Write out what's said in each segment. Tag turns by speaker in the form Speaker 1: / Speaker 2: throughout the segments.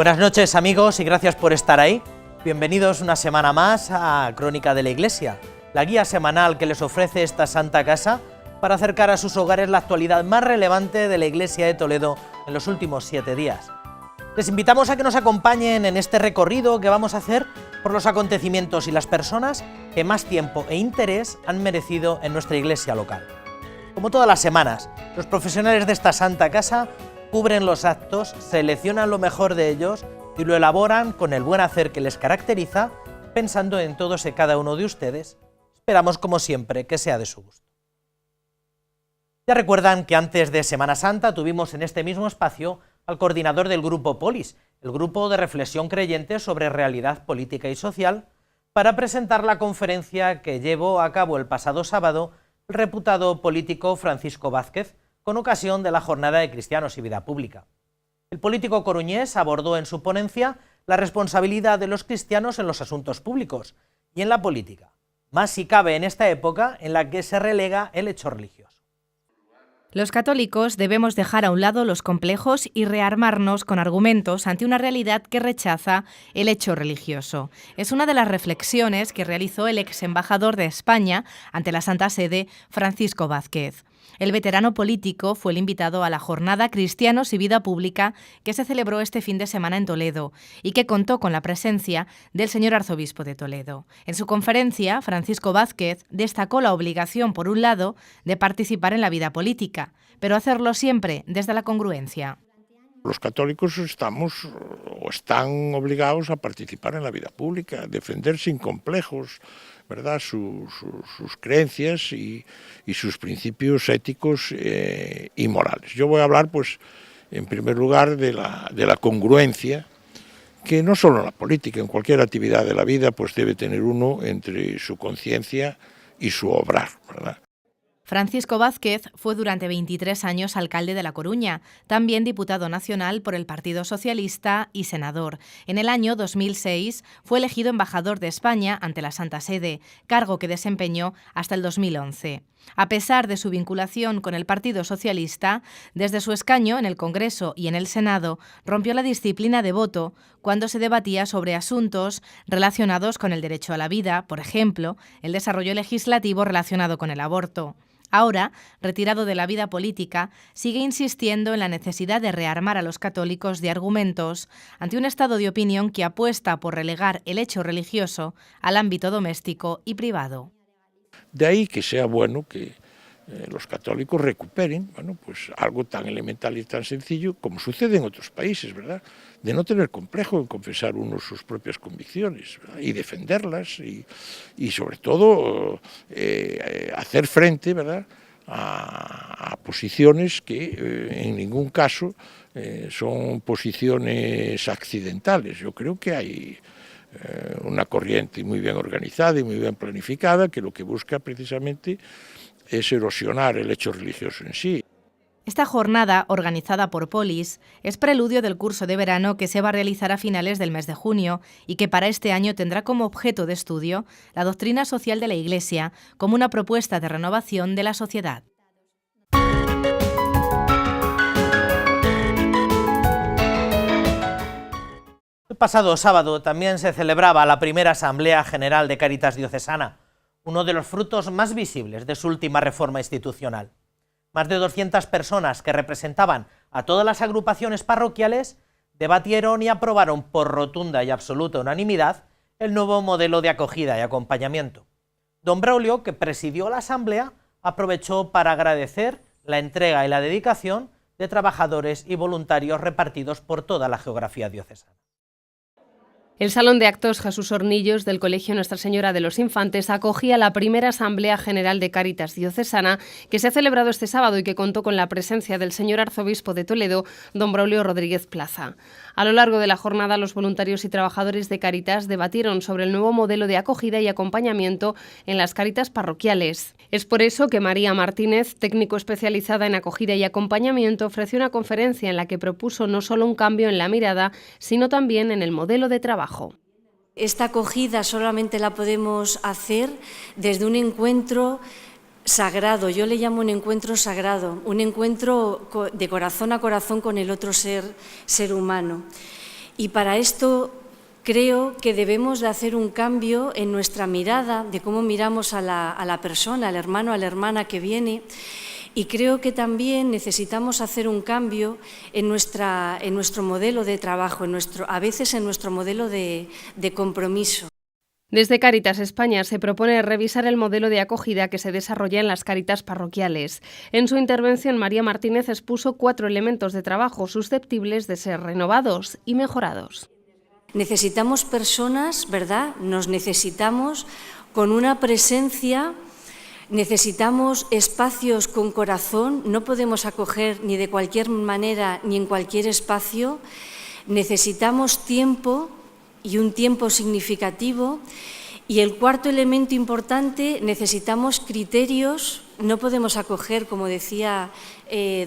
Speaker 1: Buenas noches, amigos, y gracias por estar ahí. Bienvenidos una semana más a Crónica de la Iglesia, la guía semanal que les ofrece esta Santa Casa para acercar a sus hogares la actualidad más relevante de la Iglesia de Toledo en los últimos 7 días. Les invitamos a que nos acompañen en este recorrido que vamos a hacer por los acontecimientos y las personas que más tiempo e interés han merecido en nuestra iglesia local. Como todas las semanas, los profesionales de esta Santa Casa cubren los actos, seleccionan lo mejor de ellos y lo elaboran con el buen hacer que les caracteriza, pensando en todos y cada uno de ustedes. Esperamos, como siempre, que sea de su gusto. Ya recuerdan que antes de Semana Santa tuvimos en este mismo espacio al coordinador del Grupo Polis, el grupo de reflexión creyente sobre realidad política y social, para presentar la conferencia que llevó a cabo el pasado sábado el reputado político Francisco Vázquez, con ocasión de la Jornada de Cristianos y Vida Pública. El político coruñés abordó en su ponencia la responsabilidad de los cristianos en los asuntos públicos y en la política, más si cabe en esta época en la que se relega el hecho religioso.
Speaker 2: Los católicos debemos dejar a un lado los complejos y rearmarnos con argumentos ante una realidad que rechaza el hecho religioso. Es una de las reflexiones que realizó el ex embajador de España ante la Santa Sede, Francisco Vázquez. El veterano político fue el invitado a la Jornada Cristianos y Vida Pública que se celebró este fin de semana en Toledo y que contó con la presencia del señor arzobispo de Toledo. En su conferencia, Francisco Vázquez destacó la obligación, por un lado, de participar en la vida política, pero hacerlo siempre desde la congruencia.
Speaker 3: Los católicos estamos o están obligados a participar en la vida pública, a defender sin complejos, ¿verdad?, sus creencias y sus principios éticos y morales. Yo voy a hablar, pues, en primer lugar, de la congruencia, que no solo en la política, en cualquier actividad de la vida, pues debe tener uno entre su conciencia y su obrar, ¿verdad?
Speaker 2: Francisco Vázquez fue durante 23 años alcalde de La Coruña, también diputado nacional por el Partido Socialista y senador. En el año 2006 fue elegido embajador de España ante la Santa Sede, cargo que desempeñó hasta el 2011. A pesar de su vinculación con el Partido Socialista, desde su escaño en el Congreso y en el Senado rompió la disciplina de voto cuando se debatía sobre asuntos relacionados con el derecho a la vida, por ejemplo, el desarrollo legislativo relacionado con el aborto. Ahora, retirado de la vida política, sigue insistiendo en la necesidad de rearmar a los católicos de argumentos ante un estado de opinión que apuesta por relegar el hecho religioso al ámbito doméstico y privado.
Speaker 3: De ahí que sea bueno que los católicos recuperen, bueno, pues algo tan elemental y tan sencillo como sucede en otros países, ¿verdad?, de no tener complejo en confesar uno sus propias convicciones, ¿verdad?, y defenderlas y sobre todo hacer frente, ¿verdad?, a posiciones que en ningún caso son posiciones accidentales. Yo creo que hay una corriente muy bien organizada y muy bien planificada que lo que busca precisamente es erosionar el hecho religioso en sí.
Speaker 2: Esta jornada, organizada por Polis, es preludio del curso de verano que se va a realizar a finales del mes de junio y que para este año tendrá como objeto de estudio la doctrina social de la Iglesia como una propuesta de renovación de la sociedad.
Speaker 1: El pasado sábado también se celebraba la primera Asamblea General de Cáritas Diocesana, uno de los frutos más visibles de su última reforma institucional. Más de 200 personas que representaban a todas las agrupaciones parroquiales debatieron y aprobaron por rotunda y absoluta unanimidad el nuevo modelo de acogida y acompañamiento. Don Braulio, que presidió la asamblea, aprovechó para agradecer la entrega y la dedicación de trabajadores y voluntarios repartidos por toda la geografía diocesana.
Speaker 4: El Salón de Actos Jesús Hornillos del Colegio Nuestra Señora de los Infantes acogía la primera Asamblea General de Cáritas Diocesana que se ha celebrado este sábado y que contó con la presencia del señor arzobispo de Toledo, don Braulio Rodríguez Plaza. A lo largo de la jornada, los voluntarios y trabajadores de Cáritas debatieron sobre el nuevo modelo de acogida y acompañamiento en las Cáritas parroquiales. Es por eso que María Martínez, técnico especializada en acogida y acompañamiento, ofreció una conferencia en la que propuso no solo un cambio en la mirada, sino también en el modelo de trabajo.
Speaker 5: Esta acogida solamente la podemos hacer desde un encuentro sagrado, yo le llamo un encuentro sagrado, un encuentro de corazón a corazón con el otro ser humano. Y para esto creo que debemos de hacer un cambio en nuestra mirada, de cómo miramos a la persona, al hermano, a la hermana que viene. Y creo que también necesitamos hacer un cambio en nuestro modelo de trabajo, a veces en nuestro modelo de compromiso.
Speaker 4: Desde Cáritas España se propone revisar el modelo de acogida que se desarrolla en las Cáritas parroquiales. En su intervención, María Martínez expuso 4 elementos de trabajo susceptibles de ser renovados y mejorados.
Speaker 5: Necesitamos personas, ¿verdad? Nos necesitamos con una presencia, necesitamos espacios con corazón, no podemos acoger ni de cualquier manera ni en cualquier espacio, necesitamos tiempo y un tiempo significativo. Y el cuarto elemento importante, necesitamos criterios, no podemos acoger, como decía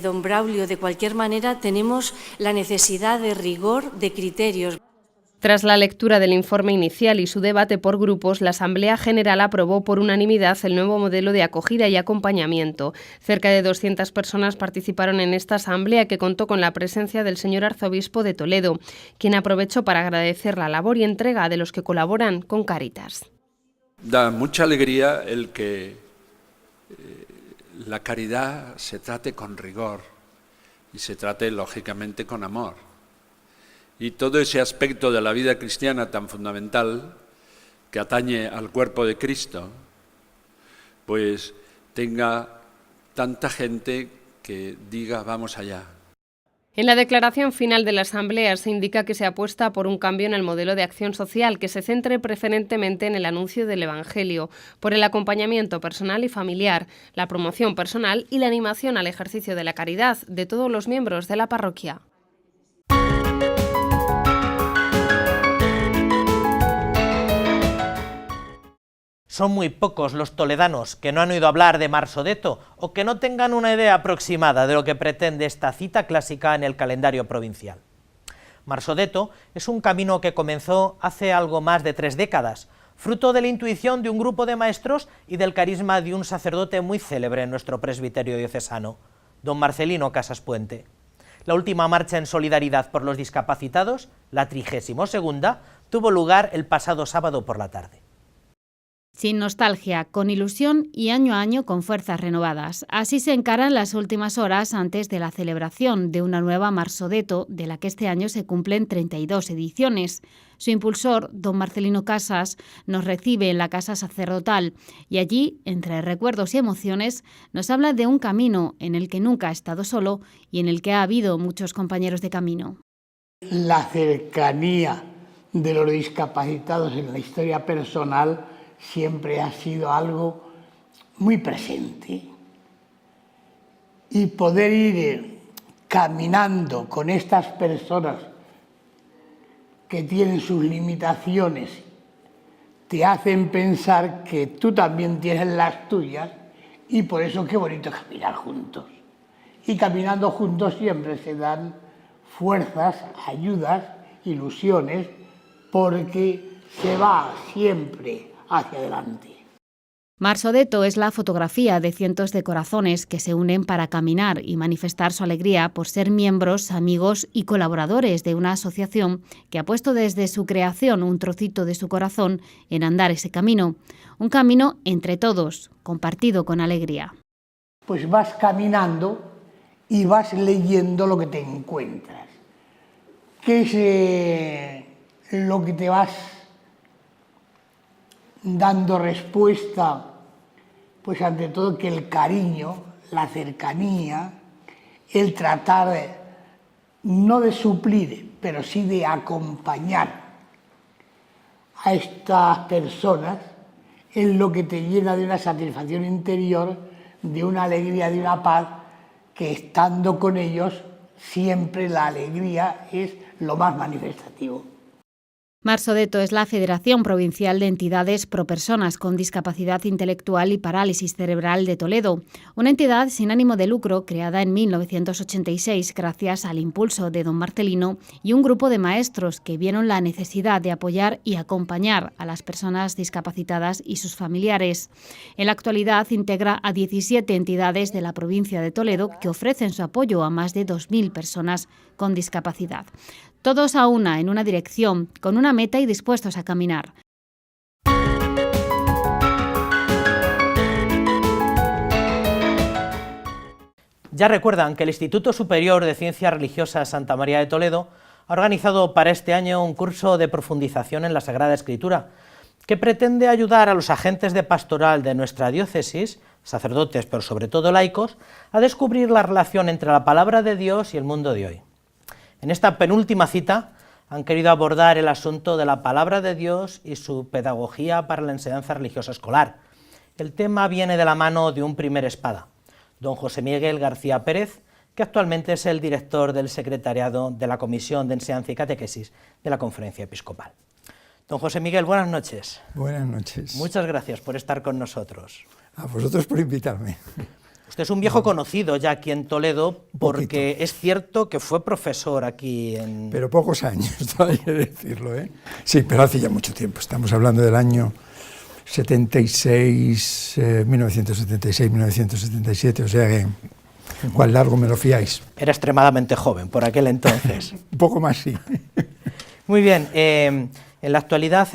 Speaker 5: don Braulio, de cualquier manera, tenemos la necesidad de rigor, de criterios.
Speaker 4: Tras la lectura del informe inicial y su debate por grupos, la Asamblea General aprobó por unanimidad el nuevo modelo de acogida y acompañamiento. Cerca de 200 personas participaron en esta asamblea, que contó con la presencia del señor arzobispo de Toledo, quien aprovechó para agradecer la labor y entrega de los que colaboran con Cáritas.
Speaker 6: Da mucha alegría el que la caridad se trate con rigor y se trate lógicamente con amor. Y todo ese aspecto de la vida cristiana tan fundamental que atañe al cuerpo de Cristo, pues tenga tanta gente que diga vamos allá.
Speaker 4: En la declaración final de la Asamblea se indica que se apuesta por un cambio en el modelo de acción social que se centre preferentemente en el anuncio del Evangelio, por el acompañamiento personal y familiar, la promoción personal y la animación al ejercicio de la caridad de todos los miembros de la parroquia.
Speaker 1: Son muy pocos los toledanos que no han oído hablar de Marsodeto o que no tengan una idea aproximada de lo que pretende esta cita clásica en el calendario provincial. Marsodeto es un camino que comenzó hace algo más de 3 décadas, fruto de la intuición de un grupo de maestros y del carisma de un sacerdote muy célebre en nuestro presbiterio diocesano, don Marcelino Casas Puente. La última marcha en solidaridad por los discapacitados, la 32ª, tuvo lugar el pasado sábado por la tarde.
Speaker 7: Sin nostalgia, con ilusión y año a año con fuerzas renovadas. Así se encaran las últimas horas antes de la celebración de una nueva Marsodeto, de la que este año se cumplen 32 ediciones. Su impulsor, don Marcelino Casas, nos recibe en la casa sacerdotal y allí, entre recuerdos y emociones, nos habla de un camino en el que nunca ha estado solo y en el que ha habido muchos compañeros de camino.
Speaker 8: La cercanía de los discapacitados en la historia personal siempre ha sido algo muy presente. Y poder ir caminando con estas personas que tienen sus limitaciones te hacen pensar que tú también tienes las tuyas, y por eso qué bonito caminar juntos. Y caminando juntos siempre se dan fuerzas, ayudas, ilusiones, porque se va siempre hacia adelante.
Speaker 7: Marsodeto es la fotografía de cientos de corazones que se unen para caminar y manifestar su alegría por ser miembros, amigos y colaboradores de una asociación que ha puesto desde su creación un trocito de su corazón en andar ese camino. Un camino entre todos, compartido con alegría.
Speaker 8: Pues vas caminando y vas leyendo lo que te encuentras. ¿Qué es lo que te vas dando respuesta? Pues ante todo que el cariño, la cercanía, el tratar no de suplir, pero sí de acompañar a estas personas es lo que te llena de una satisfacción interior, de una alegría, de una paz, que estando con ellos siempre la alegría es lo más manifestativo.
Speaker 7: Marsodeto es la Federación Provincial de Entidades Pro Personas con Discapacidad Intelectual y Parálisis Cerebral de Toledo, una entidad sin ánimo de lucro creada en 1986 gracias al impulso de don Marcelino y un grupo de maestros que vieron la necesidad de apoyar y acompañar a las personas discapacitadas y sus familiares. En la actualidad integra a 17 entidades de la provincia de Toledo que ofrecen su apoyo a más de 2.000 personas con discapacidad. Todos a una, en una dirección, con una meta y dispuestos a caminar.
Speaker 1: Ya recuerdan que el Instituto Superior de Ciencias Religiosas Santa María de Toledo ha organizado para este año un curso de profundización en la Sagrada Escritura, que pretende ayudar a los agentes de pastoral de nuestra diócesis, sacerdotes pero sobre todo laicos, a descubrir la relación entre la palabra de Dios y el mundo de hoy. En esta penúltima cita han querido abordar el asunto de la palabra de Dios y su pedagogía para la enseñanza religiosa escolar. El tema viene de la mano de un primer espada, don José Miguel García Pérez, que actualmente es el director del secretariado de la Comisión de Enseñanza y Catequesis de la Conferencia Episcopal. Don José Miguel, buenas noches.
Speaker 9: Buenas noches.
Speaker 1: Muchas gracias por estar con nosotros.
Speaker 9: A vosotros por invitarme.
Speaker 1: Usted es un viejo conocido ya aquí en Toledo, porque es cierto que fue profesor aquí en...
Speaker 9: Pero pocos años, hay que decirlo, ¿eh? Sí, pero hace ya mucho tiempo. Estamos hablando del año 76, 1976, 1977, o sea que cuán largo me lo fiáis.
Speaker 1: Era extremadamente joven por aquel entonces.
Speaker 9: Un poco más, sí.
Speaker 1: Muy bien, en la actualidad,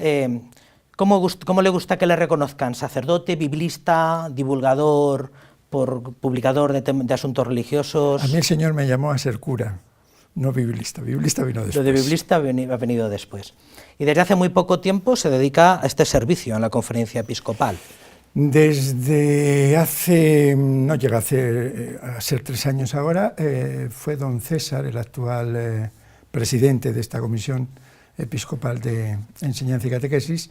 Speaker 1: ¿cómo le gusta que le reconozcan? ¿Sacerdote, biblista, divulgador, publicador de asuntos religiosos?
Speaker 9: A mí el Señor me llamó a ser cura, no biblista. Biblista vino después.
Speaker 1: Lo de biblista ha venido después. Y desde hace muy poco tiempo se dedica a este servicio en la Conferencia Episcopal.
Speaker 9: Desde hace, no llega a ser 3 años ahora, fue don César, el actual presidente de esta Comisión Episcopal de Enseñanza y Catequesis,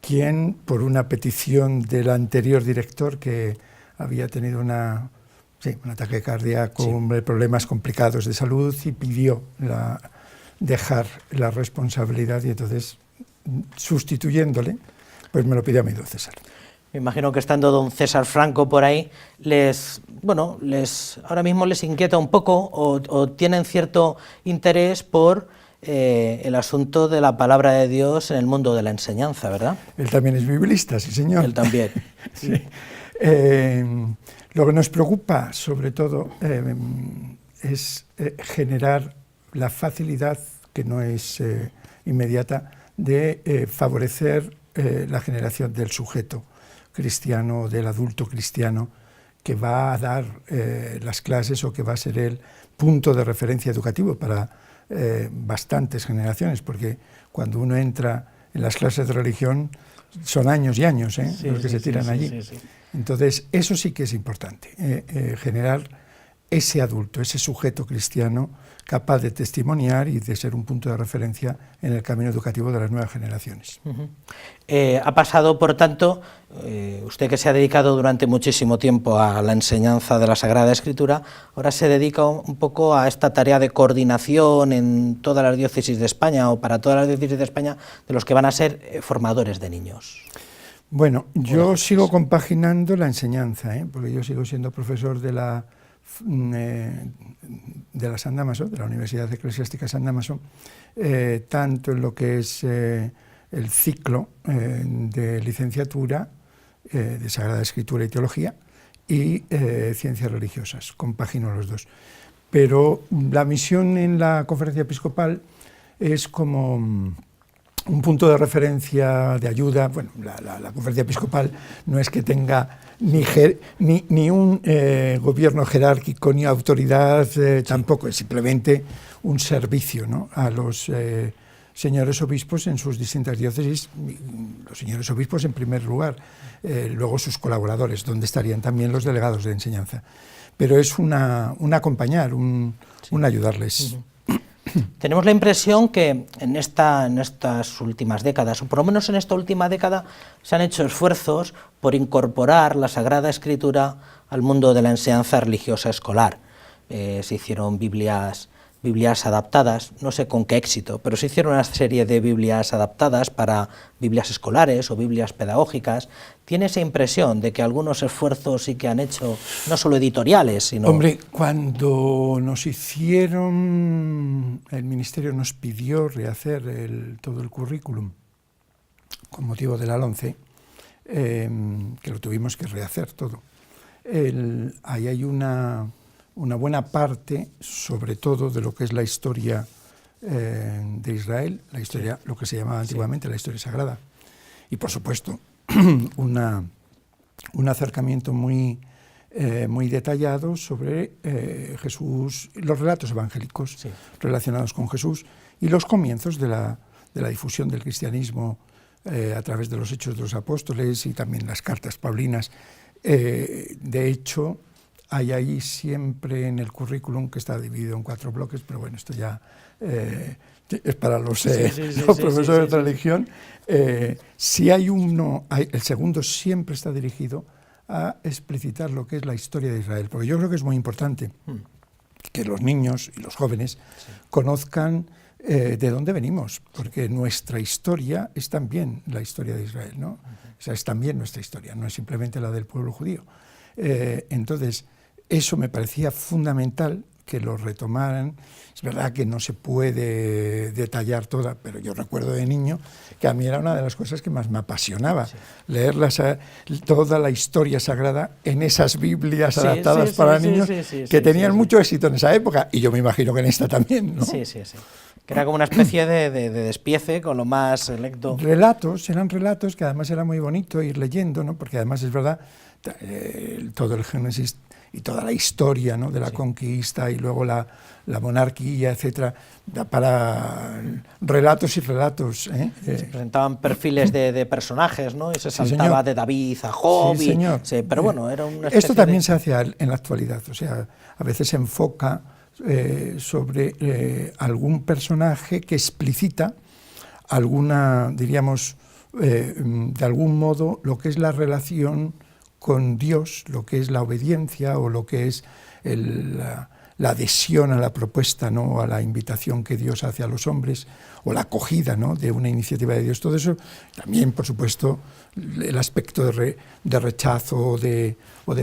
Speaker 9: quien, por una petición del anterior director que había tenido un ataque cardíaco, problemas complicados de salud, y pidió dejar la responsabilidad, y entonces, sustituyéndole, pues me lo pidió a mí don César.
Speaker 1: Me imagino que estando don César Franco por ahí, ahora mismo les inquieta un poco o tienen cierto interés por el asunto de la palabra de Dios en el mundo de la enseñanza, ¿verdad?
Speaker 9: Él también es biblista, sí señor.
Speaker 1: Él también.
Speaker 9: Sí. Lo que nos preocupa, sobre todo, es generar la facilidad, que no es inmediata, de favorecer la generación del sujeto cristiano, del adulto cristiano, que va a dar las clases o que va a ser el punto de referencia educativo para bastantes generaciones, porque cuando uno entra en las clases de religión son años y años los que se tiran allí. Sí. Entonces, eso sí que es importante, generar ese adulto, ese sujeto cristiano capaz de testimoniar y de ser un punto de referencia en el camino educativo de las nuevas generaciones.
Speaker 1: Ha pasado, por tanto, usted que se ha dedicado durante muchísimo tiempo a la enseñanza de la Sagrada Escritura, ahora se dedica un poco a esta tarea de coordinación en todas las diócesis de España, o para todas las diócesis de España, de los que van a ser formadores de niños.
Speaker 9: Bueno, yo sigo compaginando la enseñanza, porque yo sigo siendo profesor de la San Dámaso, de la Universidad Eclesiástica San Dámaso, tanto en lo que es el ciclo de licenciatura de Sagrada Escritura y Teología y Ciencias Religiosas, compagino los dos. Pero la misión en la Conferencia Episcopal es como un punto de referencia, de ayuda. Bueno, la Conferencia Episcopal no es que tenga ni un gobierno jerárquico ni autoridad, tampoco, es simplemente un servicio, ¿no?, a los señores obispos en sus distintas diócesis, los señores obispos en primer lugar, luego sus colaboradores, donde estarían también los delegados de enseñanza. Pero es un acompañar, un ayudarles.
Speaker 1: Tenemos la impresión que en estas últimas décadas, o por lo menos en esta última década, se han hecho esfuerzos por incorporar la Sagrada Escritura al mundo de la enseñanza religiosa escolar. Se hicieron Biblias Biblias adaptadas, no sé con qué éxito, pero se hicieron una serie de Biblias adaptadas para Biblias escolares o Biblias pedagógicas. ¿Tiene esa impresión de que algunos esfuerzos sí que han hecho, no solo editoriales, sino...?
Speaker 9: Hombre, cuando nos hicieron, el Ministerio nos pidió rehacer todo el currículum con motivo de la LOMCE, que lo tuvimos que rehacer todo. Ahí hay una buena parte, sobre todo, de lo que es la historia de Israel, la historia, lo que se llamaba antiguamente la historia sagrada. Y, por supuesto, un acercamiento muy detallado sobre Jesús, los relatos evangélicos relacionados con Jesús y los comienzos de la difusión del cristianismo a través de los Hechos de los Apóstoles y también las cartas paulinas. De hecho, hay ahí siempre en el currículum, que está dividido en 4 bloques, pero bueno, esto ya es para los profesores de religión. Si hay uno, el segundo siempre está dirigido a explicitar lo que es la historia de Israel, porque yo creo que es muy importante que los niños y los jóvenes conozcan de dónde venimos, porque nuestra historia es también la historia de Israel, ¿no? O sea, es también nuestra historia, no es simplemente la del pueblo judío. Entonces, eso me parecía fundamental que lo retomaran. Es verdad que no se puede detallar toda, pero yo recuerdo de niño que a mí era una de las cosas que más me apasionaba, leer toda la historia sagrada en esas Biblias adaptadas para niños que tenían mucho éxito en esa época, y yo me imagino que en esta también, ¿no?
Speaker 1: Sí. Que era como una especie de despiece con lo más selecto.
Speaker 9: Eran relatos que además era muy bonito ir leyendo, ¿no? Porque además es verdad, todo el Génesis y toda la historia, ¿no?, de la conquista y luego la monarquía, etcétera, da para relatos y relatos.
Speaker 1: Se presentaban perfiles de personajes, ¿no? Y se saltaba de David a Job. Pero bueno, era una especie
Speaker 9: esto también se hace en la actualidad, o sea, a veces se enfoca sobre algún personaje que explicita alguna, diríamos, de algún modo, lo que es la relación con Dios, lo que es la obediencia o lo que es la adhesión a la propuesta, ¿no?, a la invitación que Dios hace a los hombres, o la acogida, ¿no?, de una iniciativa de Dios. Todo eso, también, por supuesto, el aspecto de rechazo o de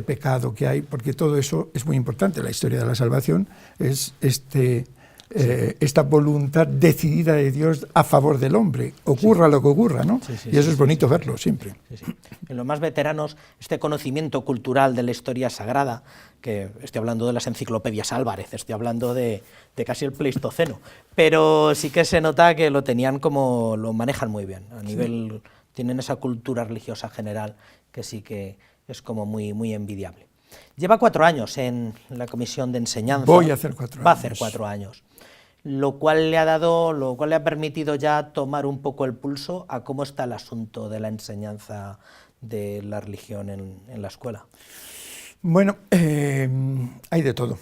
Speaker 9: pecado que hay, porque todo eso es muy importante. La historia de la salvación es esta voluntad decidida de Dios a favor del hombre, ocurra lo que ocurra, ¿no? Y eso es bonito verlo siempre.
Speaker 1: En los más veteranos, este conocimiento cultural de la historia sagrada, que estoy hablando de las enciclopedias Álvarez, estoy hablando de casi el Pleistoceno, pero sí que se nota que lo manejan muy bien, a nivel, tienen esa cultura religiosa general que sí que es como muy, muy envidiable. Lleva 4 años en la Comisión de Enseñanza.
Speaker 9: Voy a hacer 4 años.
Speaker 1: Va a hacer 4 años. Lo cual le ha permitido ya tomar un poco el pulso a cómo está el asunto de la enseñanza de la religión en la escuela.
Speaker 9: Bueno, hay de todo.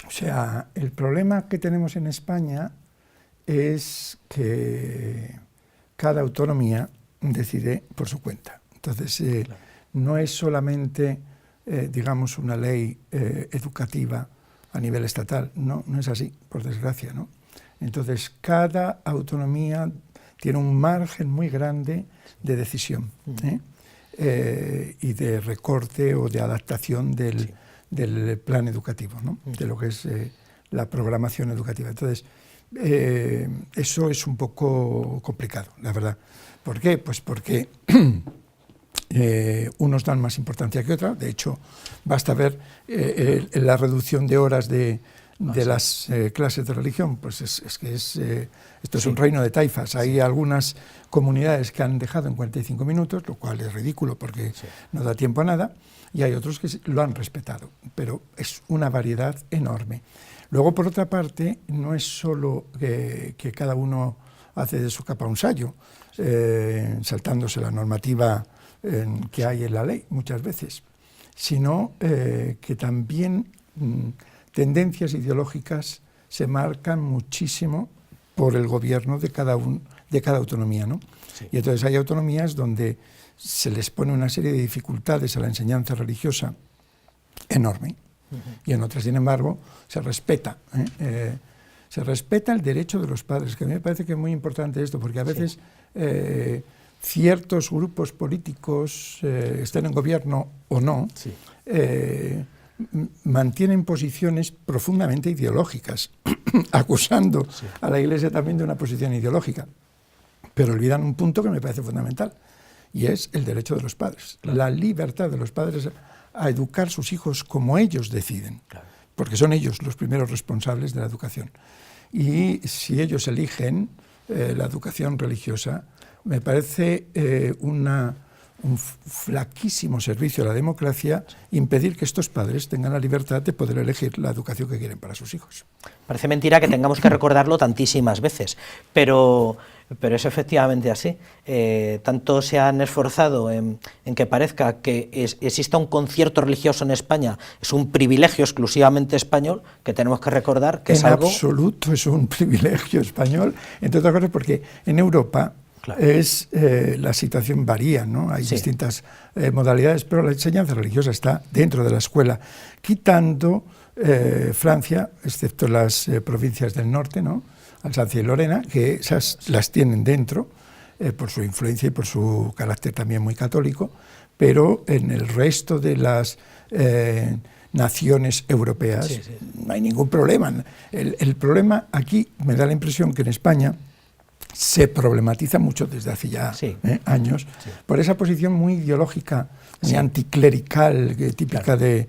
Speaker 9: O sea, el problema que tenemos en España es que cada autonomía decide por su cuenta. Entonces, no es solamente, digamos, una ley educativa a nivel estatal, no es así, por desgracia, ¿no? Entonces, cada autonomía tiene un margen muy grande de decisión y de recorte o de adaptación del plan educativo, ¿no?, de lo que es la programación educativa. Entonces, eso es un poco complicado, la verdad. ¿Por qué? Pues porque unos dan más importancia que otra. De hecho, basta ver la reducción de horas de las clases de religión, pues esto es un reino de taifas. Hay algunas comunidades que han dejado en 45 minutos, lo cual es ridículo porque no da tiempo a nada, y hay otros que lo han respetado, pero es una variedad enorme. Luego, por otra parte, no es solo que cada uno hace de su capa un sayo, saltándose la normativa que hay en la ley muchas veces, sino que también tendencias ideológicas se marcan muchísimo por el gobierno de cada autonomía, ¿no? Y entonces hay autonomías donde se les pone una serie de dificultades a la enseñanza religiosa enorme, y en otras, sin embargo, se respeta Se respeta el derecho de los padres, que a mí me parece que es muy importante esto, porque a veces ciertos grupos políticos, estén en gobierno o no, mantienen posiciones profundamente ideológicas, acusando a la Iglesia también de una posición ideológica, pero olvidan un punto que me parece fundamental, y es el derecho de los padres, la libertad de los padres a educar sus hijos como ellos deciden, porque son ellos los primeros responsables de la educación. Y si ellos eligen la educación religiosa, me parece un flaquísimo servicio a la democracia impedir que estos padres tengan la libertad de poder elegir la educación que quieren para sus hijos.
Speaker 1: Parece mentira que tengamos que recordarlo tantísimas veces, pero es efectivamente así. Tanto se han esforzado en que parezca que exista un concierto religioso en España, es un privilegio exclusivamente español, que tenemos que recordar que es algo...
Speaker 9: En absoluto es un privilegio español, entre otras cosas porque en Europa... la situación varía, ¿no? Hay distintas modalidades, pero la enseñanza religiosa está dentro de la escuela, quitando Francia, excepto las provincias del norte, ¿no? Alsacia y Lorena, que esas las tienen dentro, por su influencia y por su carácter también muy católico, pero en el resto de las naciones europeas no hay ningún problema. El problema aquí, me da la impresión que en España se problematiza mucho desde hace ya años por esa posición muy ideológica, muy anticlerical, típica de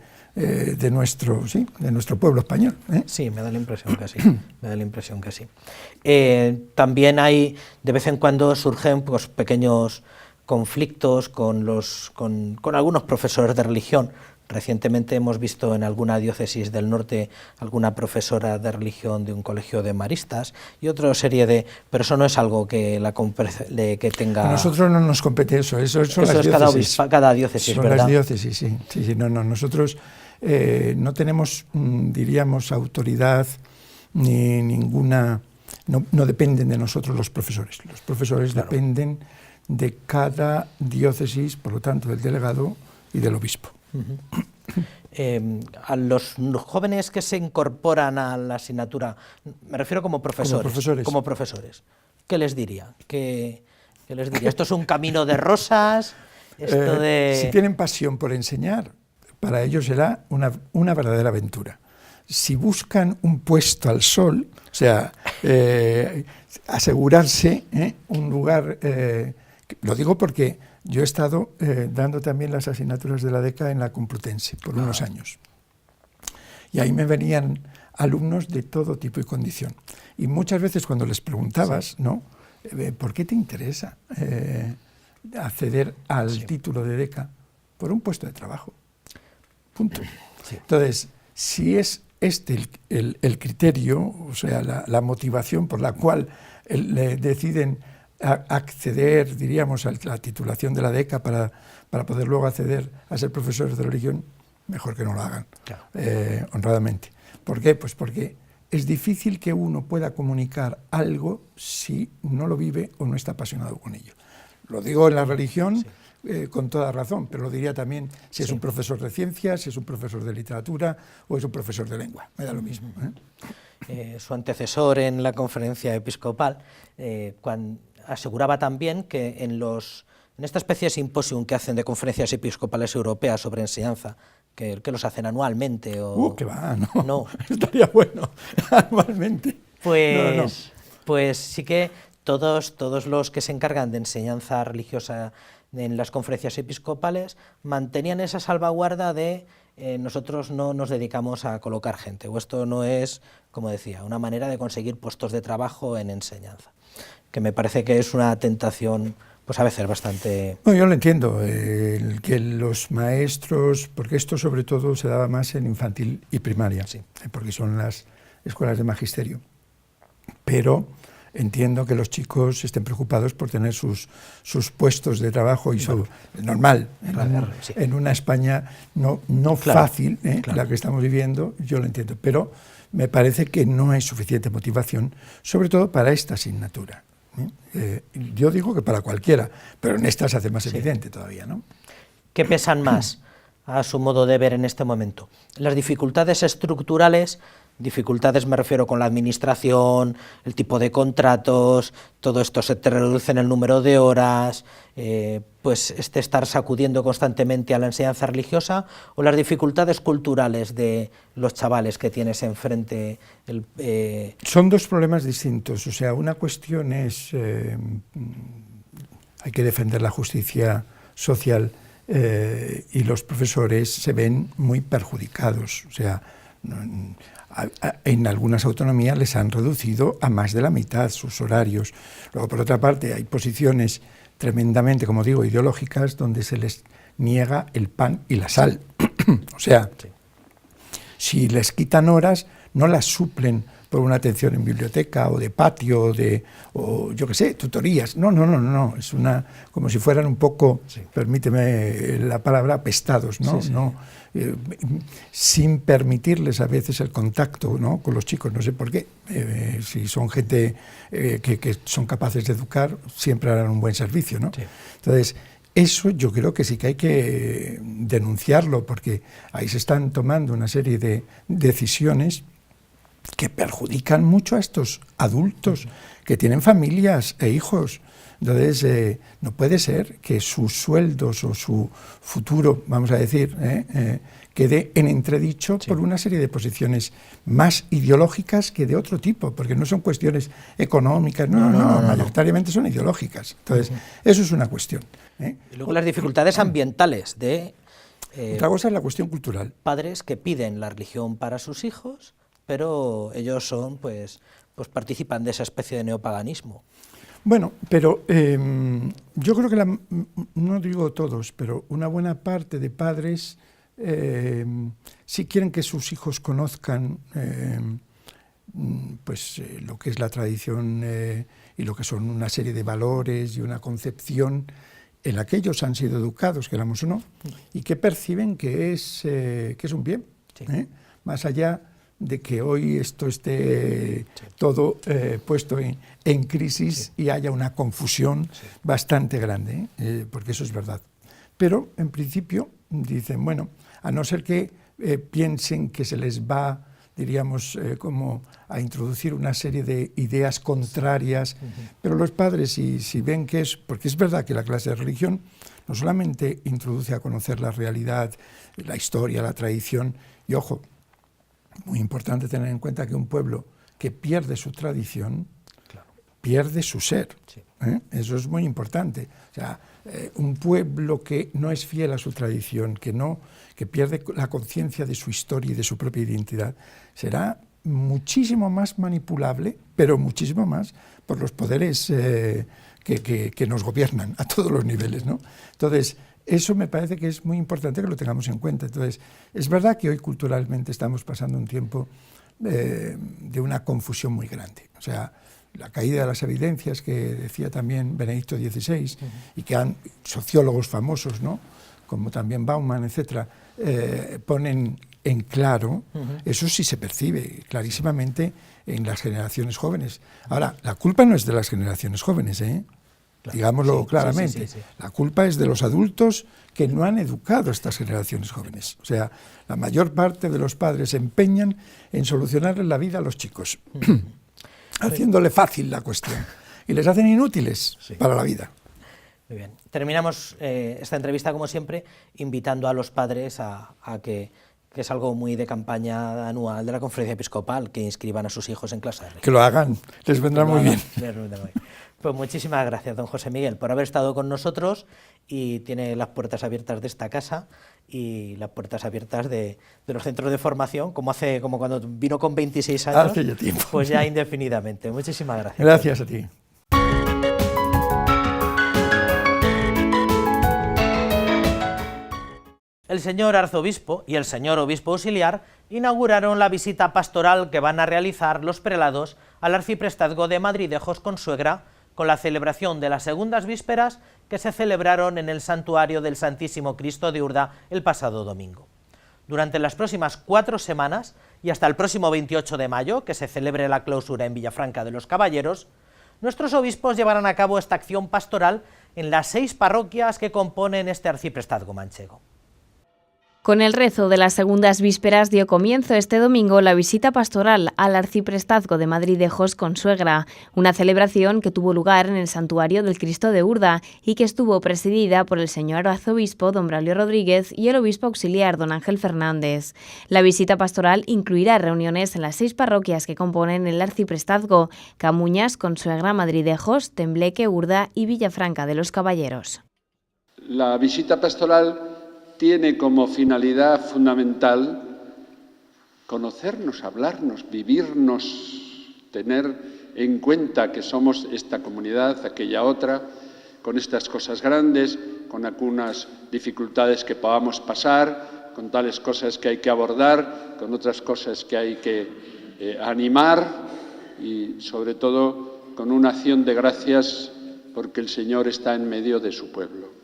Speaker 9: nuestro pueblo español.
Speaker 1: Sí, me da la impresión que sí. También hay, de vez en cuando surgen pues, pequeños conflictos con algunos profesores de religión. Recientemente hemos visto en alguna diócesis del norte alguna profesora de religión de un colegio de maristas y otra serie de... Pero eso no es algo que que tenga...
Speaker 9: A nosotros no nos compete eso son las diócesis.
Speaker 1: Cada diócesis,
Speaker 9: son
Speaker 1: ¿verdad?
Speaker 9: Las diócesis, sí. No, nosotros no tenemos, diríamos, autoridad ni ninguna... No dependen de nosotros los profesores. Los profesores dependen de cada diócesis, por lo tanto, del delegado y del obispo.
Speaker 1: A los jóvenes que se incorporan a la asignatura, me refiero como profesores, ¿qué les diría? ¿Qué les diría? ¿Esto es un camino de rosas?
Speaker 9: Si tienen pasión por enseñar, para ellos será una verdadera aventura. Si buscan un puesto al sol, o sea, asegurarse un lugar, lo digo porque yo he estado dando también las asignaturas de la DECA en la Complutense por unos años. Y ahí me venían alumnos de todo tipo y condición. Y muchas veces cuando les preguntabas, ¿no? ¿Por qué te interesa acceder al título de DECA? Por un puesto de trabajo. Punto. Entonces, si es este el criterio, o sea, la motivación por la cual deciden acceder, diríamos, a la titulación de la DECA para poder luego acceder a ser profesores de religión, mejor que no lo hagan, honradamente. ¿Por qué? Pues porque es difícil que uno pueda comunicar algo si no lo vive o no está apasionado con ello. Lo digo en la religión con toda razón, pero lo diría también si es un profesor de ciencias, si es un profesor de literatura o es un profesor de lengua, me da lo mismo.
Speaker 1: Su antecesor en la conferencia episcopal aseguraba también que en esta especie de simposium que hacen de conferencias episcopales europeas sobre enseñanza, que los hacen anualmente
Speaker 9: que va, no. Estaría bueno, anualmente.
Speaker 1: Pues sí que todos los que se encargan de enseñanza religiosa en las conferencias episcopales mantenían esa salvaguarda de nosotros no nos dedicamos a colocar gente, o esto no es, como decía, una manera de conseguir puestos de trabajo en enseñanza, que me parece que es una tentación, pues a veces bastante...
Speaker 9: No, yo lo entiendo, que los maestros, porque esto sobre todo se daba más en infantil y primaria, porque son las escuelas de magisterio, pero entiendo que los chicos estén preocupados por tener sus puestos de trabajo y normal, en una España no fácil, la que estamos viviendo, yo lo entiendo, pero me parece que no hay suficiente motivación, sobre todo para esta asignatura. Yo digo que para cualquiera, pero en esta se hace más evidente todavía, ¿no?
Speaker 1: ¿Qué pesan más a su modo de ver en este momento? ¿Las dificultades estructurales Dificultades me refiero con la administración, el tipo de contratos, todo esto se te reduce en el número de horas, pues estar sacudiendo constantemente a la enseñanza religiosa, o las dificultades culturales de los chavales que tienes enfrente.
Speaker 9: Son dos problemas distintos, o sea, una cuestión es, hay que defender la justicia social, y los profesores se ven muy perjudicados, o sea, en algunas autonomías les han reducido a más de la mitad sus horarios. Luego, por otra parte, hay posiciones tremendamente, como digo, ideológicas, donde se les niega el pan y la sal. O sea, si les quitan horas, no las suplen por una atención en biblioteca o de patio o yo qué sé, tutorías. No, es como si fueran un poco, permíteme la palabra, apestados, ¿no?
Speaker 1: Sí.
Speaker 9: No, sin permitirles a veces el contacto, ¿no?, con los chicos, no sé por qué. Si son gente que son capaces de educar, siempre harán un buen servicio, ¿no? Sí. Entonces, eso yo creo que sí que hay que denunciarlo, porque ahí se están tomando una serie de decisiones que perjudican mucho a estos adultos que tienen familias e hijos. Entonces, no puede ser que sus sueldos o su futuro, vamos a decir, quede en entredicho por una serie de posiciones más ideológicas que de otro tipo, porque no son cuestiones económicas, no, mayoritariamente son ideológicas. Entonces, eso es una cuestión.
Speaker 1: Y luego las dificultades ambientales de...
Speaker 9: otra cosa es la cuestión cultural.
Speaker 1: Padres que piden la religión para sus hijos, pero ellos son, pues participan de esa especie de neopaganismo.
Speaker 9: Bueno, pero yo creo que, no digo todos, pero una buena parte de padres sí quieren que sus hijos conozcan lo que es la tradición y lo que son una serie de valores y una concepción en la que ellos han sido educados, queramos o no, y que perciben que es un bien, más allá de que hoy esto esté todo puesto en crisis y haya una confusión bastante grande, porque eso es verdad. Pero, en principio, dicen, bueno, a no ser que piensen que se les va, diríamos, como a introducir una serie de ideas contrarias, pero los padres, si ven que es, porque es verdad que la clase de religión no solamente introduce a conocer la realidad, la historia, la tradición, y ojo, muy importante tener en cuenta que un pueblo que pierde su tradición, pierde su ser. Eso es muy importante. O sea, un pueblo que no es fiel a su tradición, que pierde la conciencia de su historia y de su propia identidad, será muchísimo más manipulable, pero muchísimo más por los poderes que nos gobiernan a todos los niveles, ¿no? Entonces, eso me parece que es muy importante que lo tengamos en cuenta. Entonces, es verdad que hoy culturalmente estamos pasando un tiempo de una confusión muy grande. O sea, la caída de las evidencias que decía también Benedicto XVI y que han sociólogos famosos, ¿no?, como también Bauman, etcétera, ponen en claro, eso sí se percibe clarísimamente en las generaciones jóvenes. Ahora, la culpa no es de las generaciones jóvenes, digámoslo claramente. Sí. La culpa es de los adultos que no han educado a estas generaciones jóvenes. O sea, la mayor parte de los padres se empeñan en solucionarle la vida a los chicos, haciéndole fácil la cuestión, y les hacen inútiles para la vida.
Speaker 1: Muy bien. Terminamos esta entrevista, como siempre, invitando a los padres a que es algo muy de campaña anual de la Conferencia Episcopal, que inscriban a sus hijos en clase de religión.
Speaker 9: Que lo hagan, les vendrá muy bien.
Speaker 1: Pues muchísimas gracias, don José Miguel, por haber estado con nosotros, y tiene las puertas abiertas de esta casa y las puertas abiertas de los centros de formación, como cuando vino con 26 años,
Speaker 9: hace ya tiempo.
Speaker 1: Pues ya indefinidamente. Muchísimas gracias.
Speaker 9: Gracias a ti.
Speaker 1: El señor arzobispo y el señor obispo auxiliar inauguraron la visita pastoral que van a realizar los prelados al arciprestazgo de Madridejos con Suegra, con la celebración de las segundas vísperas que se celebraron en el Santuario del Santísimo Cristo de Urda el pasado domingo. Durante las próximas 4 semanas y hasta el próximo 28 de mayo, que se celebre la clausura en Villafranca de los Caballeros, nuestros obispos llevarán a cabo esta acción pastoral en las 6 parroquias que componen este arciprestazgo manchego.
Speaker 7: Con el rezo de las segundas vísperas dio comienzo este domingo la visita pastoral al Arciprestazgo de Madridejos Consuegra, una celebración que tuvo lugar en el Santuario del Cristo de Urda y que estuvo presidida por el señor arzobispo don Braulio Rodríguez y el obispo auxiliar don Ángel Fernández. La visita pastoral incluirá reuniones en las 6 parroquias que componen el Arciprestazgo: Camuñas, Consuegra, Madridejos, Tembleque, Urda y Villafranca de los Caballeros.
Speaker 6: La visita pastoral tiene como finalidad fundamental conocernos, hablarnos, vivirnos, tener en cuenta que somos esta comunidad, aquella otra, con estas cosas grandes, con algunas dificultades que podamos pasar, con tales cosas que hay que abordar, con otras cosas que hay que animar y, sobre todo, con una acción de gracias porque el Señor está en medio de su pueblo.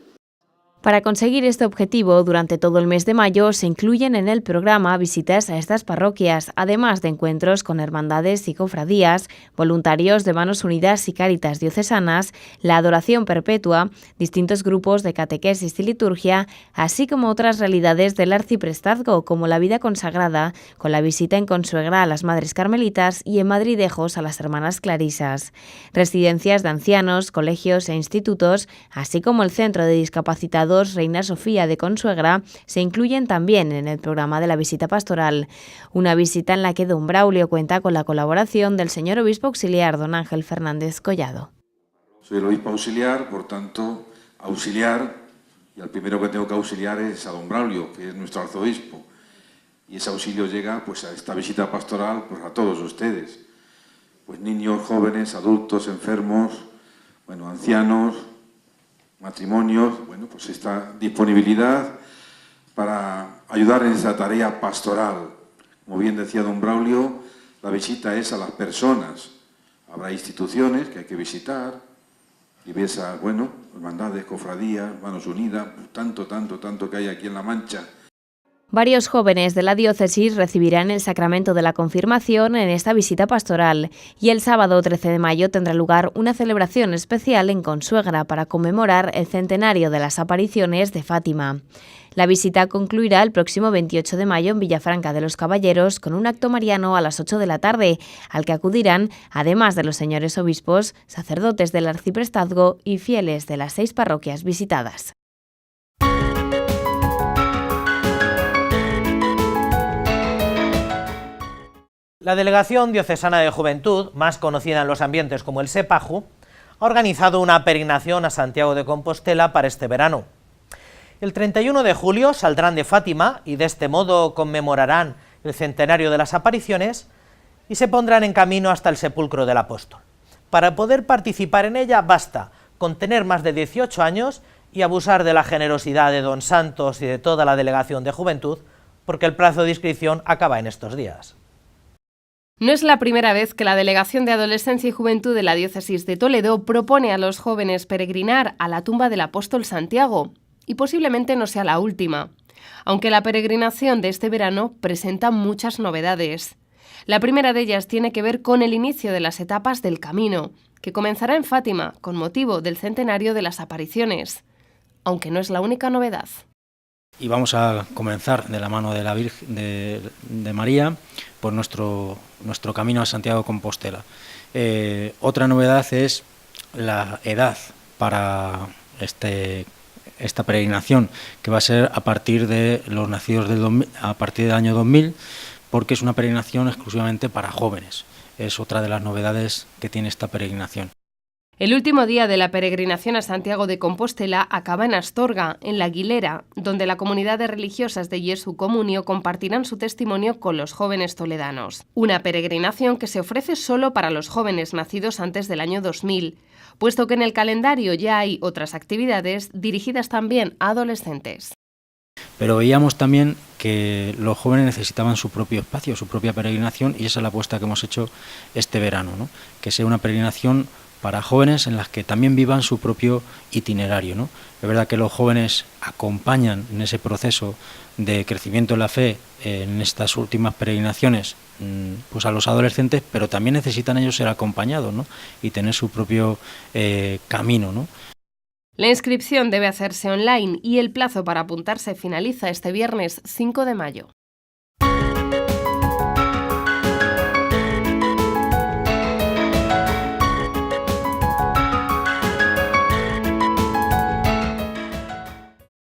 Speaker 7: Para conseguir este objetivo, durante todo el mes de mayo se incluyen en el programa visitas a estas parroquias, además de encuentros con hermandades y cofradías, voluntarios de Manos Unidas y Cáritas diocesanas, la adoración perpetua, distintos grupos de catequesis y liturgia, así como otras realidades del Arciprestazgo, como la vida consagrada, con la visita en Consuegra a las Madres Carmelitas y en Madridejos a las Hermanas Clarisas. Residencias de ancianos, colegios e institutos, así como el Centro de Discapacitados Reina Sofía de Consuegra, se incluyen también en el programa de la visita pastoral. Una visita en la que don Braulio cuenta con la colaboración del señor obispo auxiliar don Ángel Fernández Collado.
Speaker 10: Soy el obispo auxiliar, por tanto, auxiliar, y al primero que tengo que auxiliar es a don Braulio, que es nuestro arzobispo. Y ese auxilio llega pues a esta visita pastoral pues a todos ustedes, pues niños, jóvenes, adultos, enfermos, bueno, ancianos, matrimonios, bueno, pues esta disponibilidad para ayudar en esa tarea pastoral. Como bien decía don Braulio, la visita es a las personas. Habrá instituciones que hay que visitar, diversas, bueno, hermandades, cofradías, Manos Unidas, tanto que hay aquí en La Mancha.
Speaker 7: Varios jóvenes de la diócesis recibirán el sacramento de la confirmación en esta visita pastoral y el sábado 13 de mayo tendrá lugar una celebración especial en Consuegra para conmemorar el centenario de las apariciones de Fátima. La visita concluirá el próximo 28 de mayo en Villafranca de los Caballeros con un acto mariano a las 8 de la tarde, al que acudirán, además de los señores obispos, sacerdotes del Arciprestazgo y fieles de las 6 parroquias visitadas.
Speaker 1: La Delegación Diocesana de Juventud, más conocida en los ambientes como el SEPAJU, ha organizado una peregrinación a Santiago de Compostela para este verano. El 31 de julio saldrán de Fátima y de este modo conmemorarán el centenario de las apariciones y se pondrán en camino hasta el sepulcro del apóstol. Para poder participar en ella basta con tener más de 18 años y abusar de la generosidad de don Santos y de toda la Delegación de Juventud, porque el plazo de inscripción acaba en estos días.
Speaker 4: No es la primera vez que la Delegación de Adolescencia y Juventud de la Diócesis de Toledo propone a los jóvenes peregrinar a la tumba del apóstol Santiago, y posiblemente no sea la última, aunque la peregrinación de este verano presenta muchas novedades. La primera de ellas tiene que ver con el inicio de las etapas del camino, que comenzará en Fátima con motivo del centenario de las apariciones, aunque no es la única novedad.
Speaker 11: Y vamos a comenzar de la mano de la Virgen de María por nuestro camino a Santiago de Compostela. Otra novedad es la edad para esta peregrinación, que va a ser a partir de los nacidos a partir del año 2000, porque es una peregrinación exclusivamente para jóvenes. Es otra de las novedades que tiene esta peregrinación.
Speaker 4: El último día de la peregrinación a Santiago de Compostela acaba en Astorga, en La Aguilera, donde la comunidad de religiosas de Jesu Comunio compartirán su testimonio con los jóvenes toledanos. Una peregrinación que se ofrece solo para los jóvenes nacidos antes del año 2000, puesto que en el calendario ya hay otras actividades dirigidas también a adolescentes.
Speaker 11: Pero veíamos también que los jóvenes necesitaban su propio espacio, su propia peregrinación, y esa es la apuesta que hemos hecho este verano, ¿no? Que sea una peregrinación para jóvenes en las que también vivan su propio itinerario, ¿no? Es verdad que los jóvenes acompañan en ese proceso de crecimiento en la fe, en estas últimas peregrinaciones, pues a los adolescentes, pero también necesitan ellos ser acompañados, ¿no? Y tener su propio camino, ¿no?
Speaker 4: La inscripción debe hacerse online y el plazo para apuntarse finaliza este viernes 5 de mayo.